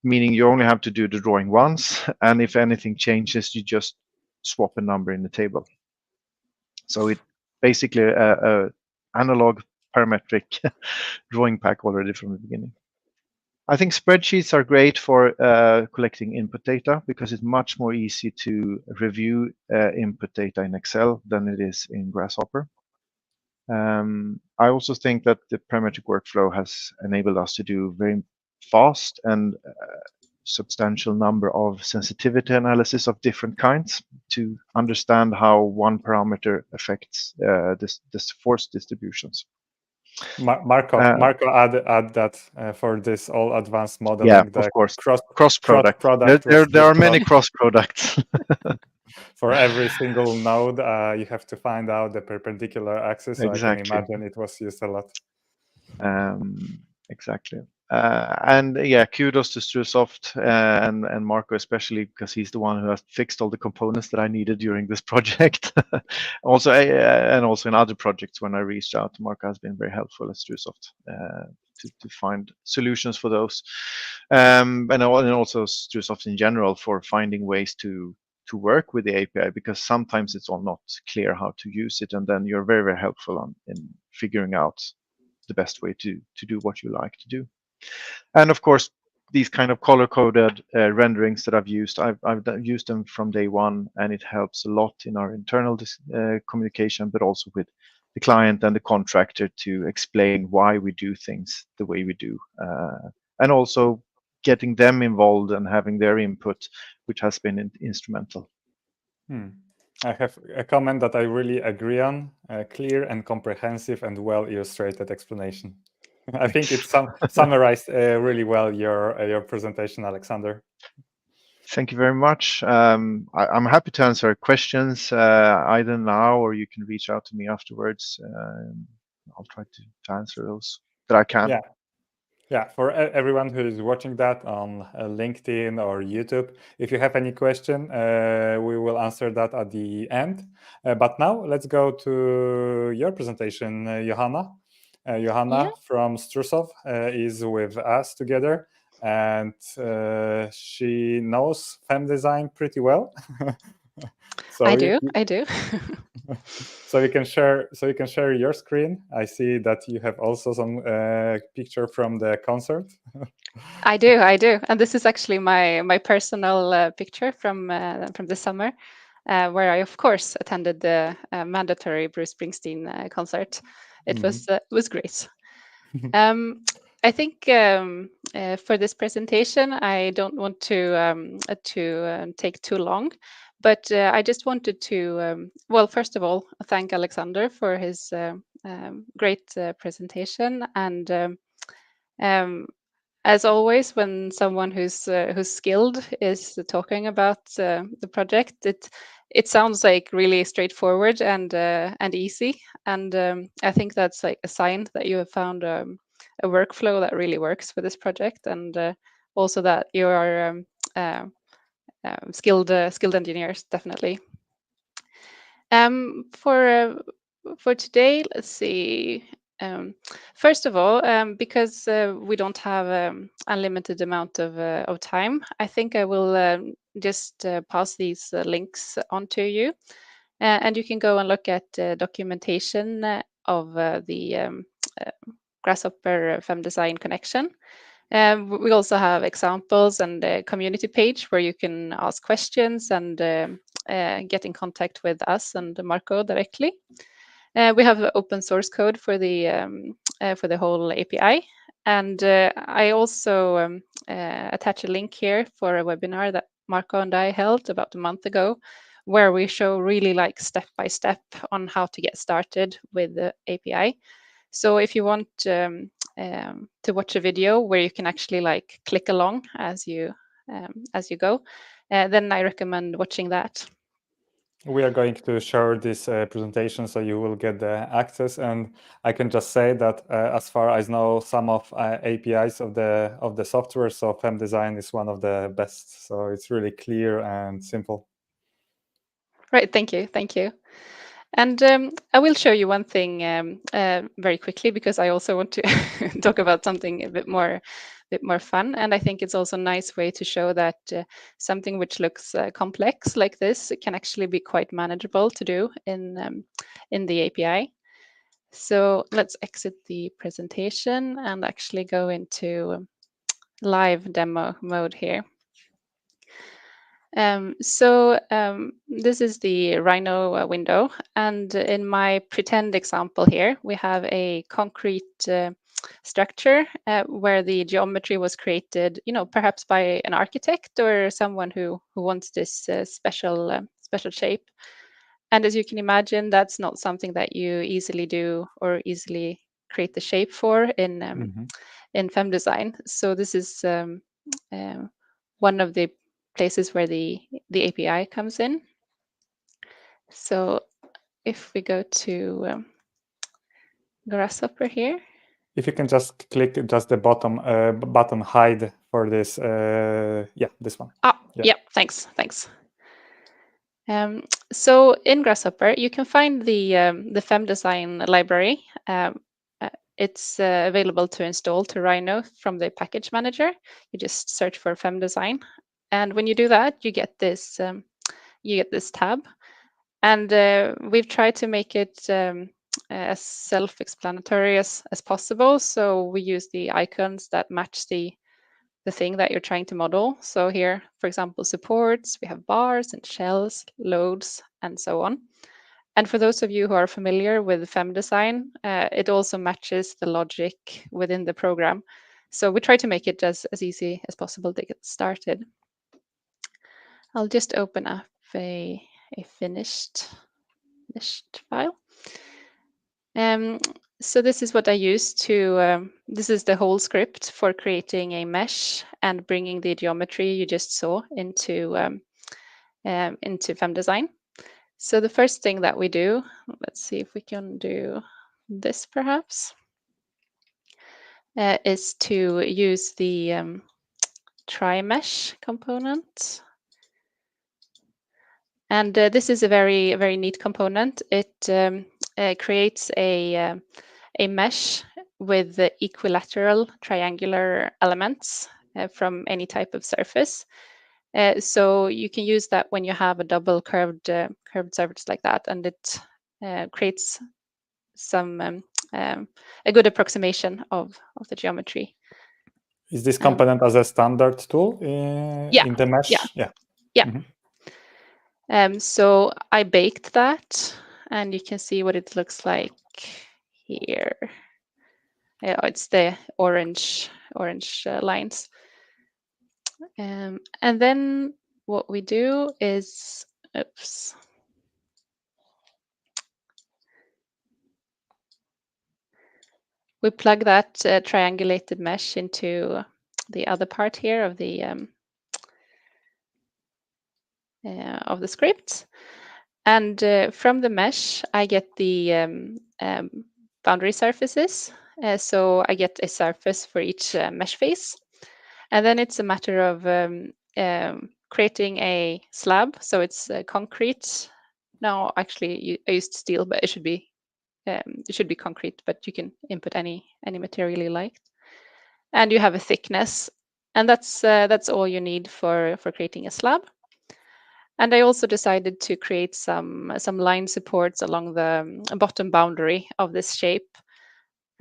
Meaning you only have to do the drawing once, and if anything changes, you just swap a number in the table. So it basically a analog parametric drawing pack already from the beginning. I think spreadsheets are great for collecting input data because it's much more easy to review input data in Excel than it is in Grasshopper. I also think that the parametric workflow has enabled us to do very fast and substantial number of sensitivity analysis of different kinds to understand how one parameter affects this force distributions. Marco add that for this all advanced modeling. Yeah, of course. Cross product. There are many cross products. For every single node, you have to find out the perpendicular axis. So exactly. I can imagine it was used a lot. Exactly. And yeah, kudos to Strusoft and Marco especially because he's the one who has fixed all the components that I needed during this project. Also, and also in other projects when I reached out, Marco has been very helpful at Strusoft to find solutions for those, and also Strusoft in general for finding ways to work with the API because sometimes it's all not clear how to use it, and then you're very, very helpful in figuring out the best way to do what you like to do. And of course, these kind of color-coded renderings that I've used used them from day one, and it helps a lot in our internal communication, but also with the client and the contractor to explain why we do things the way we do, and also getting them involved and having their input, which has been instrumental. I have a comment that I really agree on: clear and comprehensive and well-illustrated explanation. I think it summarized really well your presentation, Alexander. Thank you very much. I'm happy to answer questions either now or you can reach out to me afterwards. I'll try to answer those that I can. Yeah, for everyone who is watching that on LinkedIn or YouTube, if you have any question, we will answer that at the end. But now let's go to your presentation, Johanna. Johanna from Strusoft is with us together, and she knows FEM-Design pretty well. So I do. So you can share your screen. I see that you have also some picture from the concert. I do, and this is actually my personal picture from the summer, where I of course attended the mandatory Bruce Springsteen concert. It was great. I think for this presentation, I don't want to take too long. But I just wanted to, well, first of all, thank Alexander for his great presentation. And as always, when someone who's skilled is talking about the project, it sounds like really straightforward and easy. And I think that's like a sign that you have found a workflow that really works for this project, and also that you are skilled engineers, definitely. For today, let's see. First of all, because we don't have unlimited amount of time, I think I will just pass these links on to you, and you can go and look at documentation of the Grasshopper FEM-Design connection. We also have examples and a community page where you can ask questions and get in contact with us and Marco directly. We have open source code for the whole API, and I also attach a link here for a webinar that Marco and I held about a month ago, where we show really like step by step on how to get started with the API. So if you want to watch a video where you can actually like click along as you go, then I recommend watching that. We are going to share this presentation, so you will get the access. And I can just say that, as far as I know, some of APIs of the software, so FEM-Design is one of the best. So it's really clear and simple. Right. Thank you. And I will show you one thing very quickly, because I also want to talk about something a bit more fun. And I think it's also a nice way to show that something which looks complex like this can actually be quite manageable to do in the API. So let's exit the presentation and actually go into live demo mode here. This is the Rhino window, and in my pretend example here, we have a concrete structure where the geometry was created, perhaps by an architect or someone who wants this special shape. And as you can imagine, that's not something that you easily do or easily create the shape for in FEM-Design. So this is one of the places where the API comes in. So if we go to Grasshopper here. If you can just click just the bottom button hide for this, this one. Yeah, thanks. So in Grasshopper, you can find the FEM-Design library. It's available to install to Rhino from the package manager. You just search for FEM-Design, and when you do that, you get this tab. And we've tried to make it as self-explanatory as possible. So we use the icons that match the thing that you're trying to model. So here, for example, supports, we have bars and shells, loads, and so on. And for those of you who are familiar with FEM-Design, it also matches the logic within the program. So we try to make it as easy as possible to get started. I'll just open up a finished file. So this is what I use to, this is the whole script for creating a mesh and bringing the geometry you just saw into FEM-Design. So the first thing that we do, let's see if we can do this perhaps, is to use the try mesh component. And this is a very, very neat component. It creates a mesh with the equilateral triangular elements from any type of surface. So you can use that when you have a double curved surface like that, and it creates some a good approximation of the geometry. Is this component as a standard tool in the mesh? Yeah. So I baked that, and you can see what it looks like here. It's the orange lines. And then what we do is, we plug that triangulated mesh into the other part here of the script. And from the mesh, I get the boundary surfaces. So I get a surface for each mesh face. And then it's a matter of creating a slab. So it's concrete. Now, actually, I used steel, but it should be concrete, but you can input any material you like. And you have a thickness, and that's all you need for creating a slab. And I also decided to create some line supports along the bottom boundary of this shape.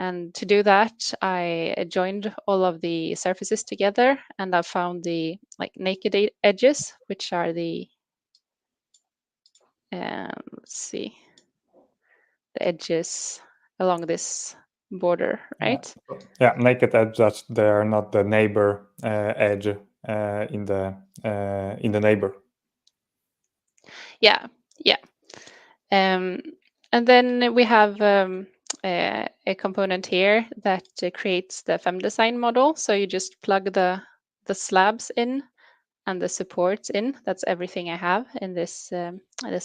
And to do that, I joined all of the surfaces together, and I found the naked edges, which are the let's see, the edges along this border, right? Yeah, naked edge. That they are not the neighbor edge in the neighbor. Yeah, yeah. And then we have a component here that creates the FEM-Design model. So you just plug the slabs in and the supports in. That's everything I have in this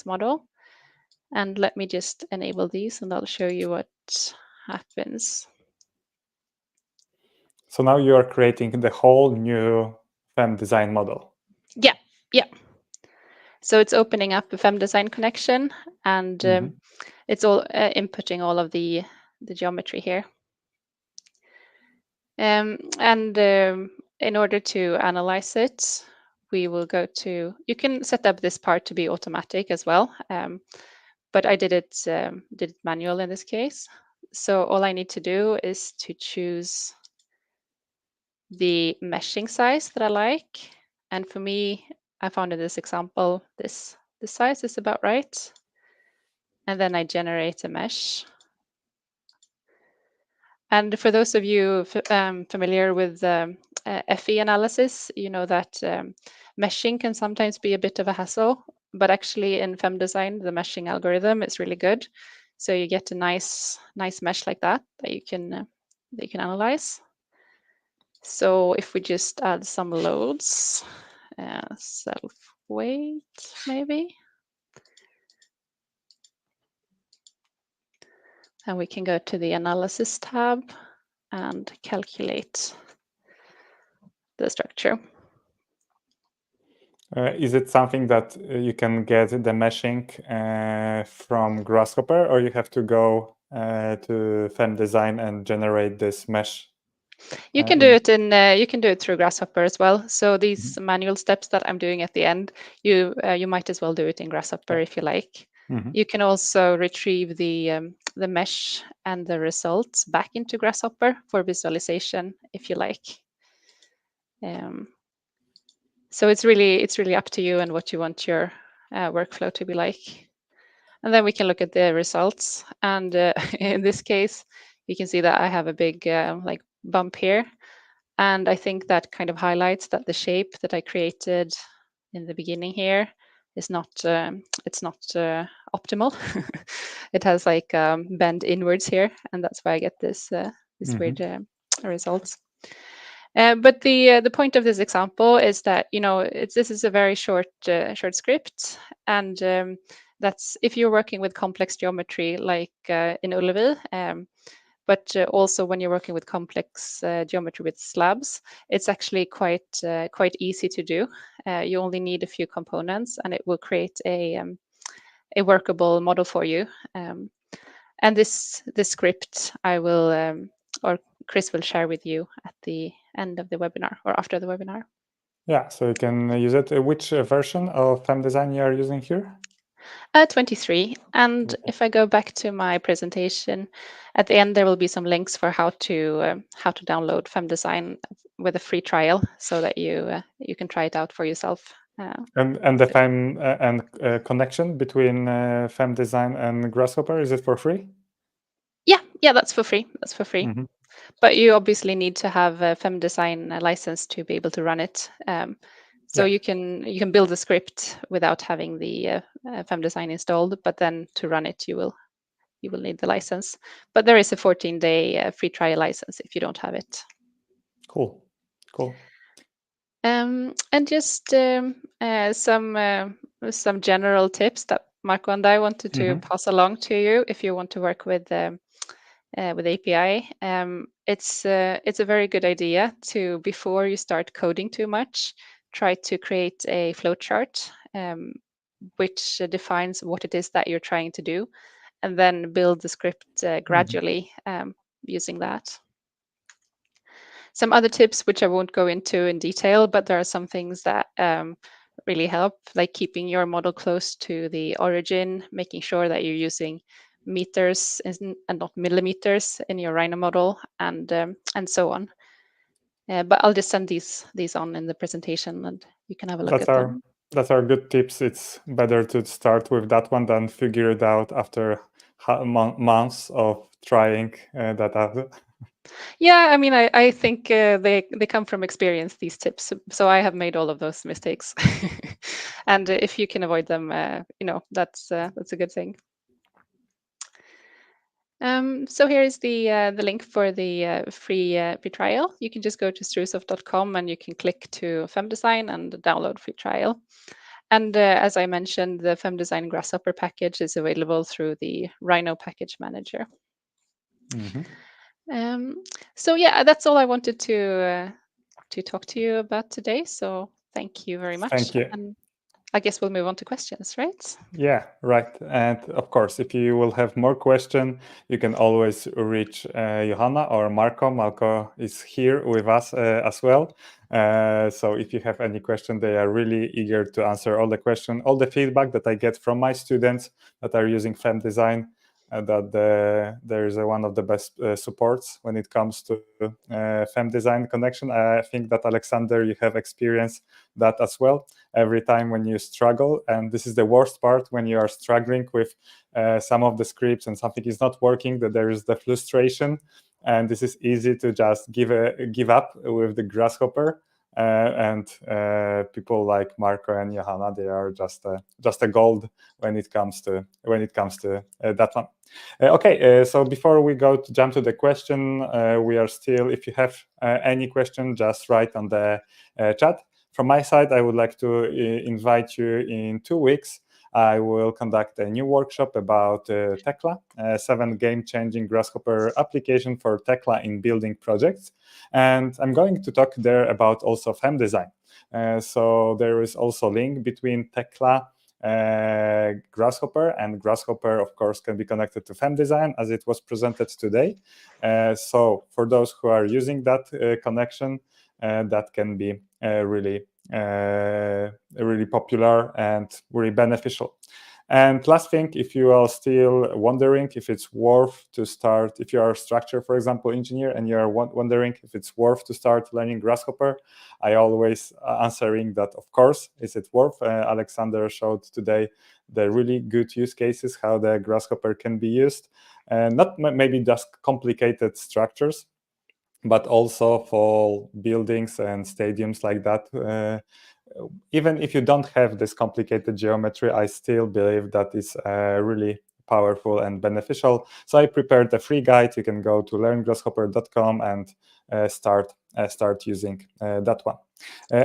model. And let me just enable these, and I'll show you what happens. So now you are creating the whole new FEM-Design model. Yeah, yeah. So it's opening up a FEM-Design connection, and it's all inputting all of the geometry here. And in order to analyze it, we will go to, you can set up this part to be automatic as well, but I did it manual in this case. So all I need to do is to choose the meshing size that I like. And for me, I found in this example, this size is about right. And then I generate a mesh. And for those of you familiar with FE analysis, you know that meshing can sometimes be a bit of a hassle, but actually in FEM-Design, the meshing algorithm is really good. So you get a nice mesh like that you can analyze. So if we just add some loads, self-weight maybe, and we can go to the analysis tab and calculate the structure. Is it something that you can get the meshing from Grasshopper, or you have to go to FEM-Design and generate this mesh? You can do it you can do it through Grasshopper as well. So these manual steps that I'm doing at the end, you might as well do it in Grasshopper if you like. You can also retrieve the mesh and the results back into Grasshopper for visualization if you like. So it's really up to you and what you want your workflow to be like. And then we can look at the results. And in this case, you can see that I have a big bump here. And I think that kind of highlights that the shape that I created in the beginning here is not optimal. It has like bend inwards here, and that's why I get this weird results. But the point of this example is that this is a very short script, and that's if you're working with complex geometry like in Ullevi. But also when you're working with complex geometry with slabs, it's actually quite easy to do. You only need a few components, and it will create a workable model for you. And this script I will or Chris will share with you at the end of the webinar or after the webinar. Yeah, so you can use it. Which version of FEM-Design you are using here? 23. And if I go back to my presentation, at the end there will be some links for how to download FEM-Design with a free trial, so that you can try it out for yourself. And the FEM and connection between FEM-Design and Grasshopper, is it for free? Yeah, that's for free. But you obviously need to have a FEM-Design license to be able to run it. So you can build the script without having the FEM-Design installed, but then to run it, you will need the license. But there is a 14-day free trial license if you don't have it. Cool. And just some general tips that Marco and I wanted to pass along to you if you want to work with API. It's a very good idea to, before you start coding too much, try to create a flowchart which defines what it is that you're trying to do, and then build the script gradually using that. Some other tips, which I won't go into in detail, but there are some things that really help, like keeping your model close to the origin, making sure that you're using meters and not millimeters in your Rhino model, and so on. But I'll just send these on in the presentation, and you can have a look at them. That's our good tips. It's better to start with that one than figure it out after months of trying that out. Yeah, I mean, I think they come from experience, these tips. So I have made all of those mistakes, and if you can avoid them, that's a good thing. So here is the link for the free trial. You can just go to strusoft.com and you can click to FEM-Design and download free trial. And as I mentioned, the FEM-Design Grasshopper package is available through the Rhino package manager. So yeah, that's all I wanted to talk to you about today. So thank you very much. Thank you. And I guess we'll move on to questions, right? Yeah, right. And of course, if you will have more questions, you can always reach Johanna or Marco. Marco is here with us as well. So if you have any question, they are really eager to answer all the questions, all the feedback that I get from my students that are using FEM-Design. That there is one of the best supports when it comes to FEM-Design connection. I think that, Alexander, you have experienced that as well. Every time when you struggle, and this is the worst part, when you are struggling with some of the scripts and something is not working, that there is the frustration, and this is easy to just give up with the Grasshopper. And people like Marco and Johanna, they are just a gold when it comes to that one. Okay, so before we jump to the question, we are still, if you have any question, just write on the chat. From my side, I would like to invite you in 2 weeks. I will conduct a new workshop about Tekla, 7 game-changing Grasshopper application for Tekla in building projects. And I'm going to talk there about also FEM-Design. So there is also a link between Tekla, Grasshopper, and Grasshopper, of course, can be connected to FEM-Design as it was presented today. So for those who are using that connection, that can be really popular and really beneficial. And last thing, if you are still wondering if it's worth to start, if you are a structure, for example, engineer, and you are wondering if it's worth to start learning Grasshopper, I always answering that, of course, is it worth. Alexander showed today the really good use cases, how the Grasshopper can be used, and not maybe just complicated structures, but also for buildings and stadiums like that. Even if you don't have this complicated geometry, I still believe that is really powerful and beneficial. So I prepared a free guide. You can go to learngrasshopper.com and start using that one.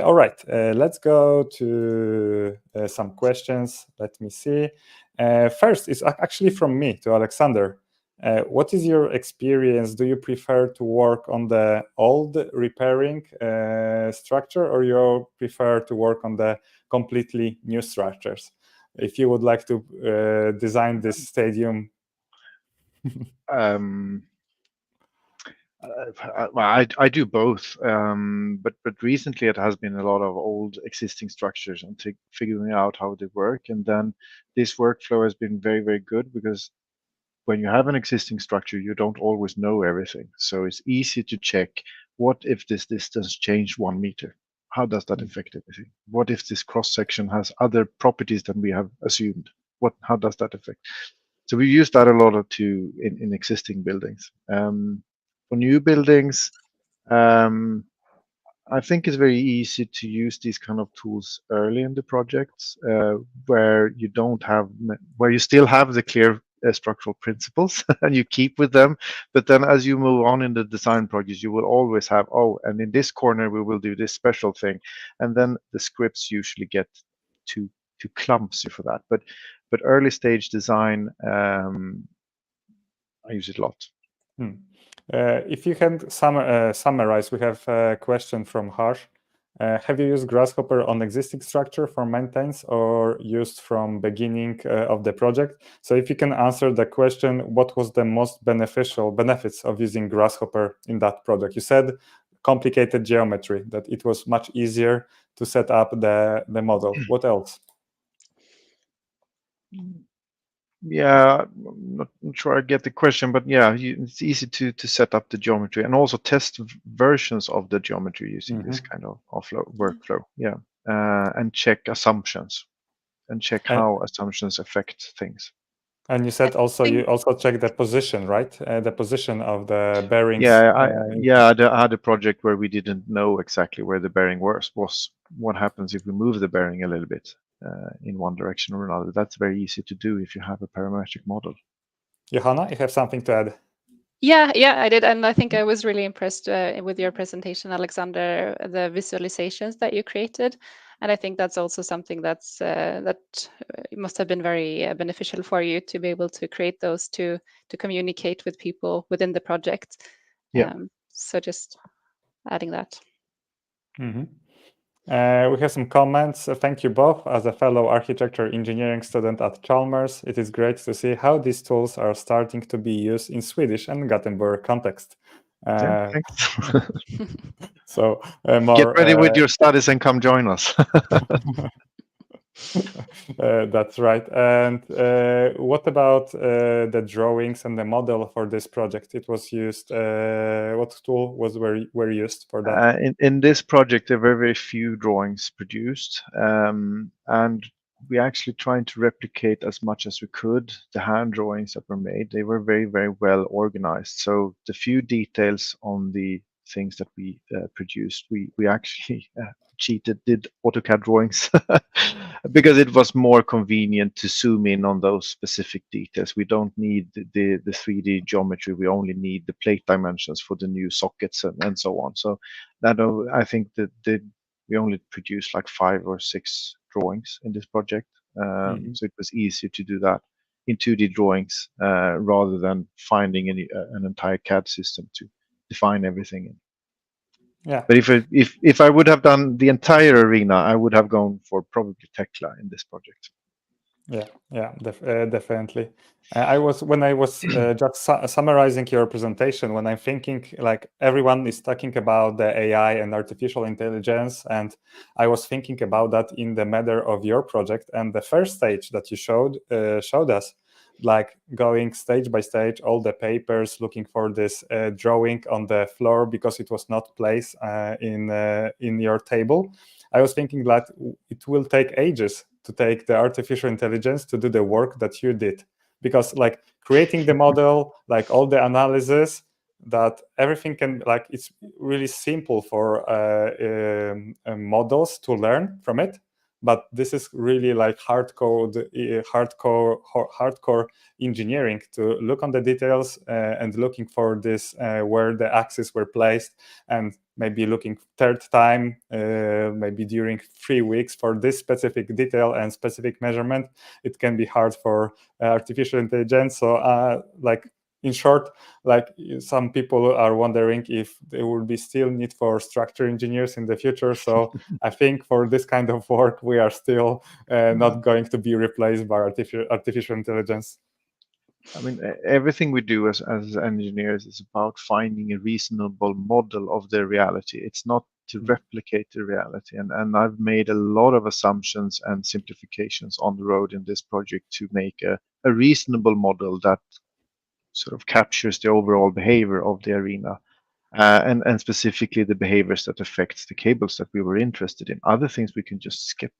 All right, let's go to some questions. Let me see. First is actually from me to Alexander. What is your experience? Do you prefer to work on the old repairing structure, or you prefer to work on the completely new structures? If you would like to design this stadium. I do both, but recently it has been a lot of old existing structures and figuring out how they work. And then this workflow has been very, very good, because when you have an existing structure, you don't always know everything. So it's easy to check, what if this distance changed 1 meter? How does that affect everything? What if this cross section has other properties than we have assumed? How does that affect? So we use that a lot in existing buildings. For new buildings, I think it's very easy to use these kind of tools early in the projects, where you still have the clear structural principles and you keep with them. But then as you move on in the design projects, you will always have, and in this corner we will do this special thing, and then the scripts usually get too clumsy for that. But early stage design, I use it a lot. If you can summarize, we have a question from Harsh. Have you used Grasshopper on existing structure for maintenance, or used from beginning of the project? So if you can answer the question, what was the most benefits of using Grasshopper in that project? You said complicated geometry, that it was much easier to set up the model. What else? Yeah, I'm not sure I get the question, but yeah, it's easy to set up the geometry and also test versions of the geometry using this kind of workflow. Yeah, and check assumptions and check And, how assumptions affect things. and you said also you also check the position, right? The position of the bearings. Yeah, I had a project where we didn't know exactly where the bearing was. What happens if we move the bearing a little bit in one direction or another? That's very easy to do if you have a parametric model. Johanna, you have something to add? Yeah, I did, and I think I was really impressed with your presentation, Alexander. The visualizations that you created, and I think that's also something that must have been very beneficial for you to be able to create those to communicate with people within the project. Yeah. So just adding that. We have some comments. Thank you both. As a fellow architecture engineering student at Chalmers, it is great to see how these tools are starting to be used in Swedish and Gothenburg context. Yeah, thanks. So Get ready with your studies and come join us. That's right. And what about the drawings and the model for this project? It was used. What tool were used for that? In this project, there were very few drawings produced, and we actually trying to replicate as much as we could the hand drawings that were made. They were very, very well organized. So the few details on the things that we produced, we actually cheated, did AutoCAD drawings because it was more convenient to zoom in on those specific details. We don't need the 3D geometry. We only need the plate dimensions for the new sockets and so on. So that I think that we only produced like 5 or 6 drawings in this project. So it was easier to do that in 2D drawings rather than finding an entire CAD system to define everything in. Yeah. But if I would have done the entire arena, I would have gone for probably Tekla in this project. Yeah, definitely. When I was just summarizing your presentation, when I'm thinking like everyone is talking about the AI and artificial intelligence, and I was thinking about that in the matter of your project, and the first stage that you showed us, like going stage by stage, all the papers, looking for this drawing on the floor because it was not placed in your table. I was thinking that it will take ages to take the artificial intelligence to do the work that you did, because like creating the model, like all the analysis, that everything can, like, it's really simple for models to learn from it. But this is really like hardcore engineering to look on the details and looking for this where the axes were placed, and maybe looking third time, maybe during 3 weeks for this specific detail and specific measurement. It can be hard for artificial intelligence. So like, in short, like, some people are wondering if there will be still need for structure engineers in the future. So I think for this kind of work, we are still not going to be replaced by artificial intelligence. I mean, everything we do as engineers is about finding a reasonable model of the reality. It's not to replicate the reality. And I've made a lot of assumptions and simplifications on the road in this project to make a reasonable model that sort of captures the overall behavior of the arena. And specifically the behaviors that affects the cables that we were interested in. Other things we can just skip.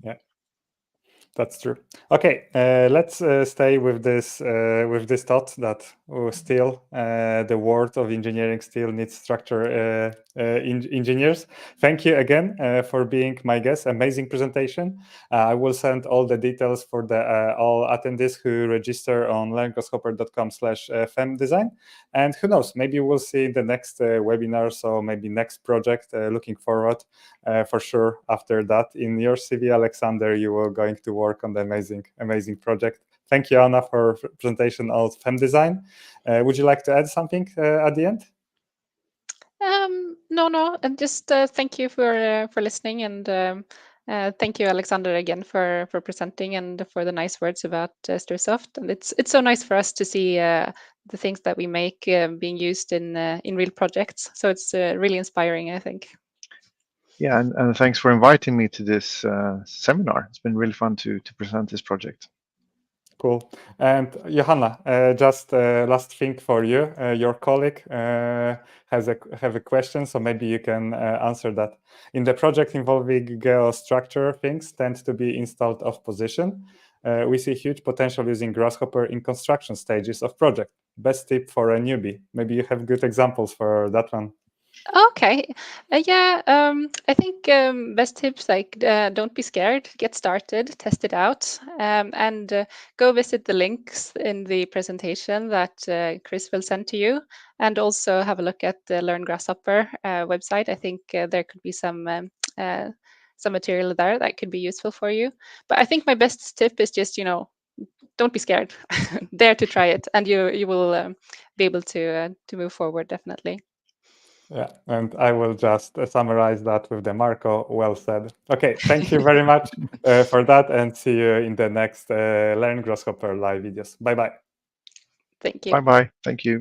Yeah, that's true. Okay, let's stay with this thought that still the world of engineering still needs structure engineers. Thank you again for being my guest. Amazing presentation. I will send all the details for the all attendees who register on learngrasshopper.com/FEM-Design. And who knows, maybe we'll see the next webinar, so maybe next project. Looking forward for sure. After that, in your CV, Alexander, you are going to work on the amazing project. Thank you, Anna, for presentation of FEM-Design. Would you like to add something at the end? No, and just thank you for listening, and thank you, Alexander, again for presenting and for the nice words about Stursoft. And it's so nice for us to see the things that we make being used in real projects. So it's really inspiring, I think. Yeah, and thanks for inviting me to this seminar. It's been really fun to present this project. Cool. And Johanna, just last thing for you. Your colleague have a question, so maybe you can answer that. In the project involving geostructure, things tend to be installed off position. We see huge potential using Grasshopper in construction stages of project. Best tip for a newbie. Maybe you have good examples for that one. Okay. Yeah, I think best tips like don't be scared, get started, test it out, and go visit the links in the presentation that Chris will send to you, and also have a look at the Learn Grasshopper website. I think there could be some material there that could be useful for you. But I think my best tip is just, don't be scared, dare to try it, and you will be able to move forward definitely. Yeah, and I will just summarize that with the Marco. Well said. Okay, thank you very much for that, and see you in the next Learn Grasshopper live videos. Bye-bye. Thank you. Bye-bye. Thank you.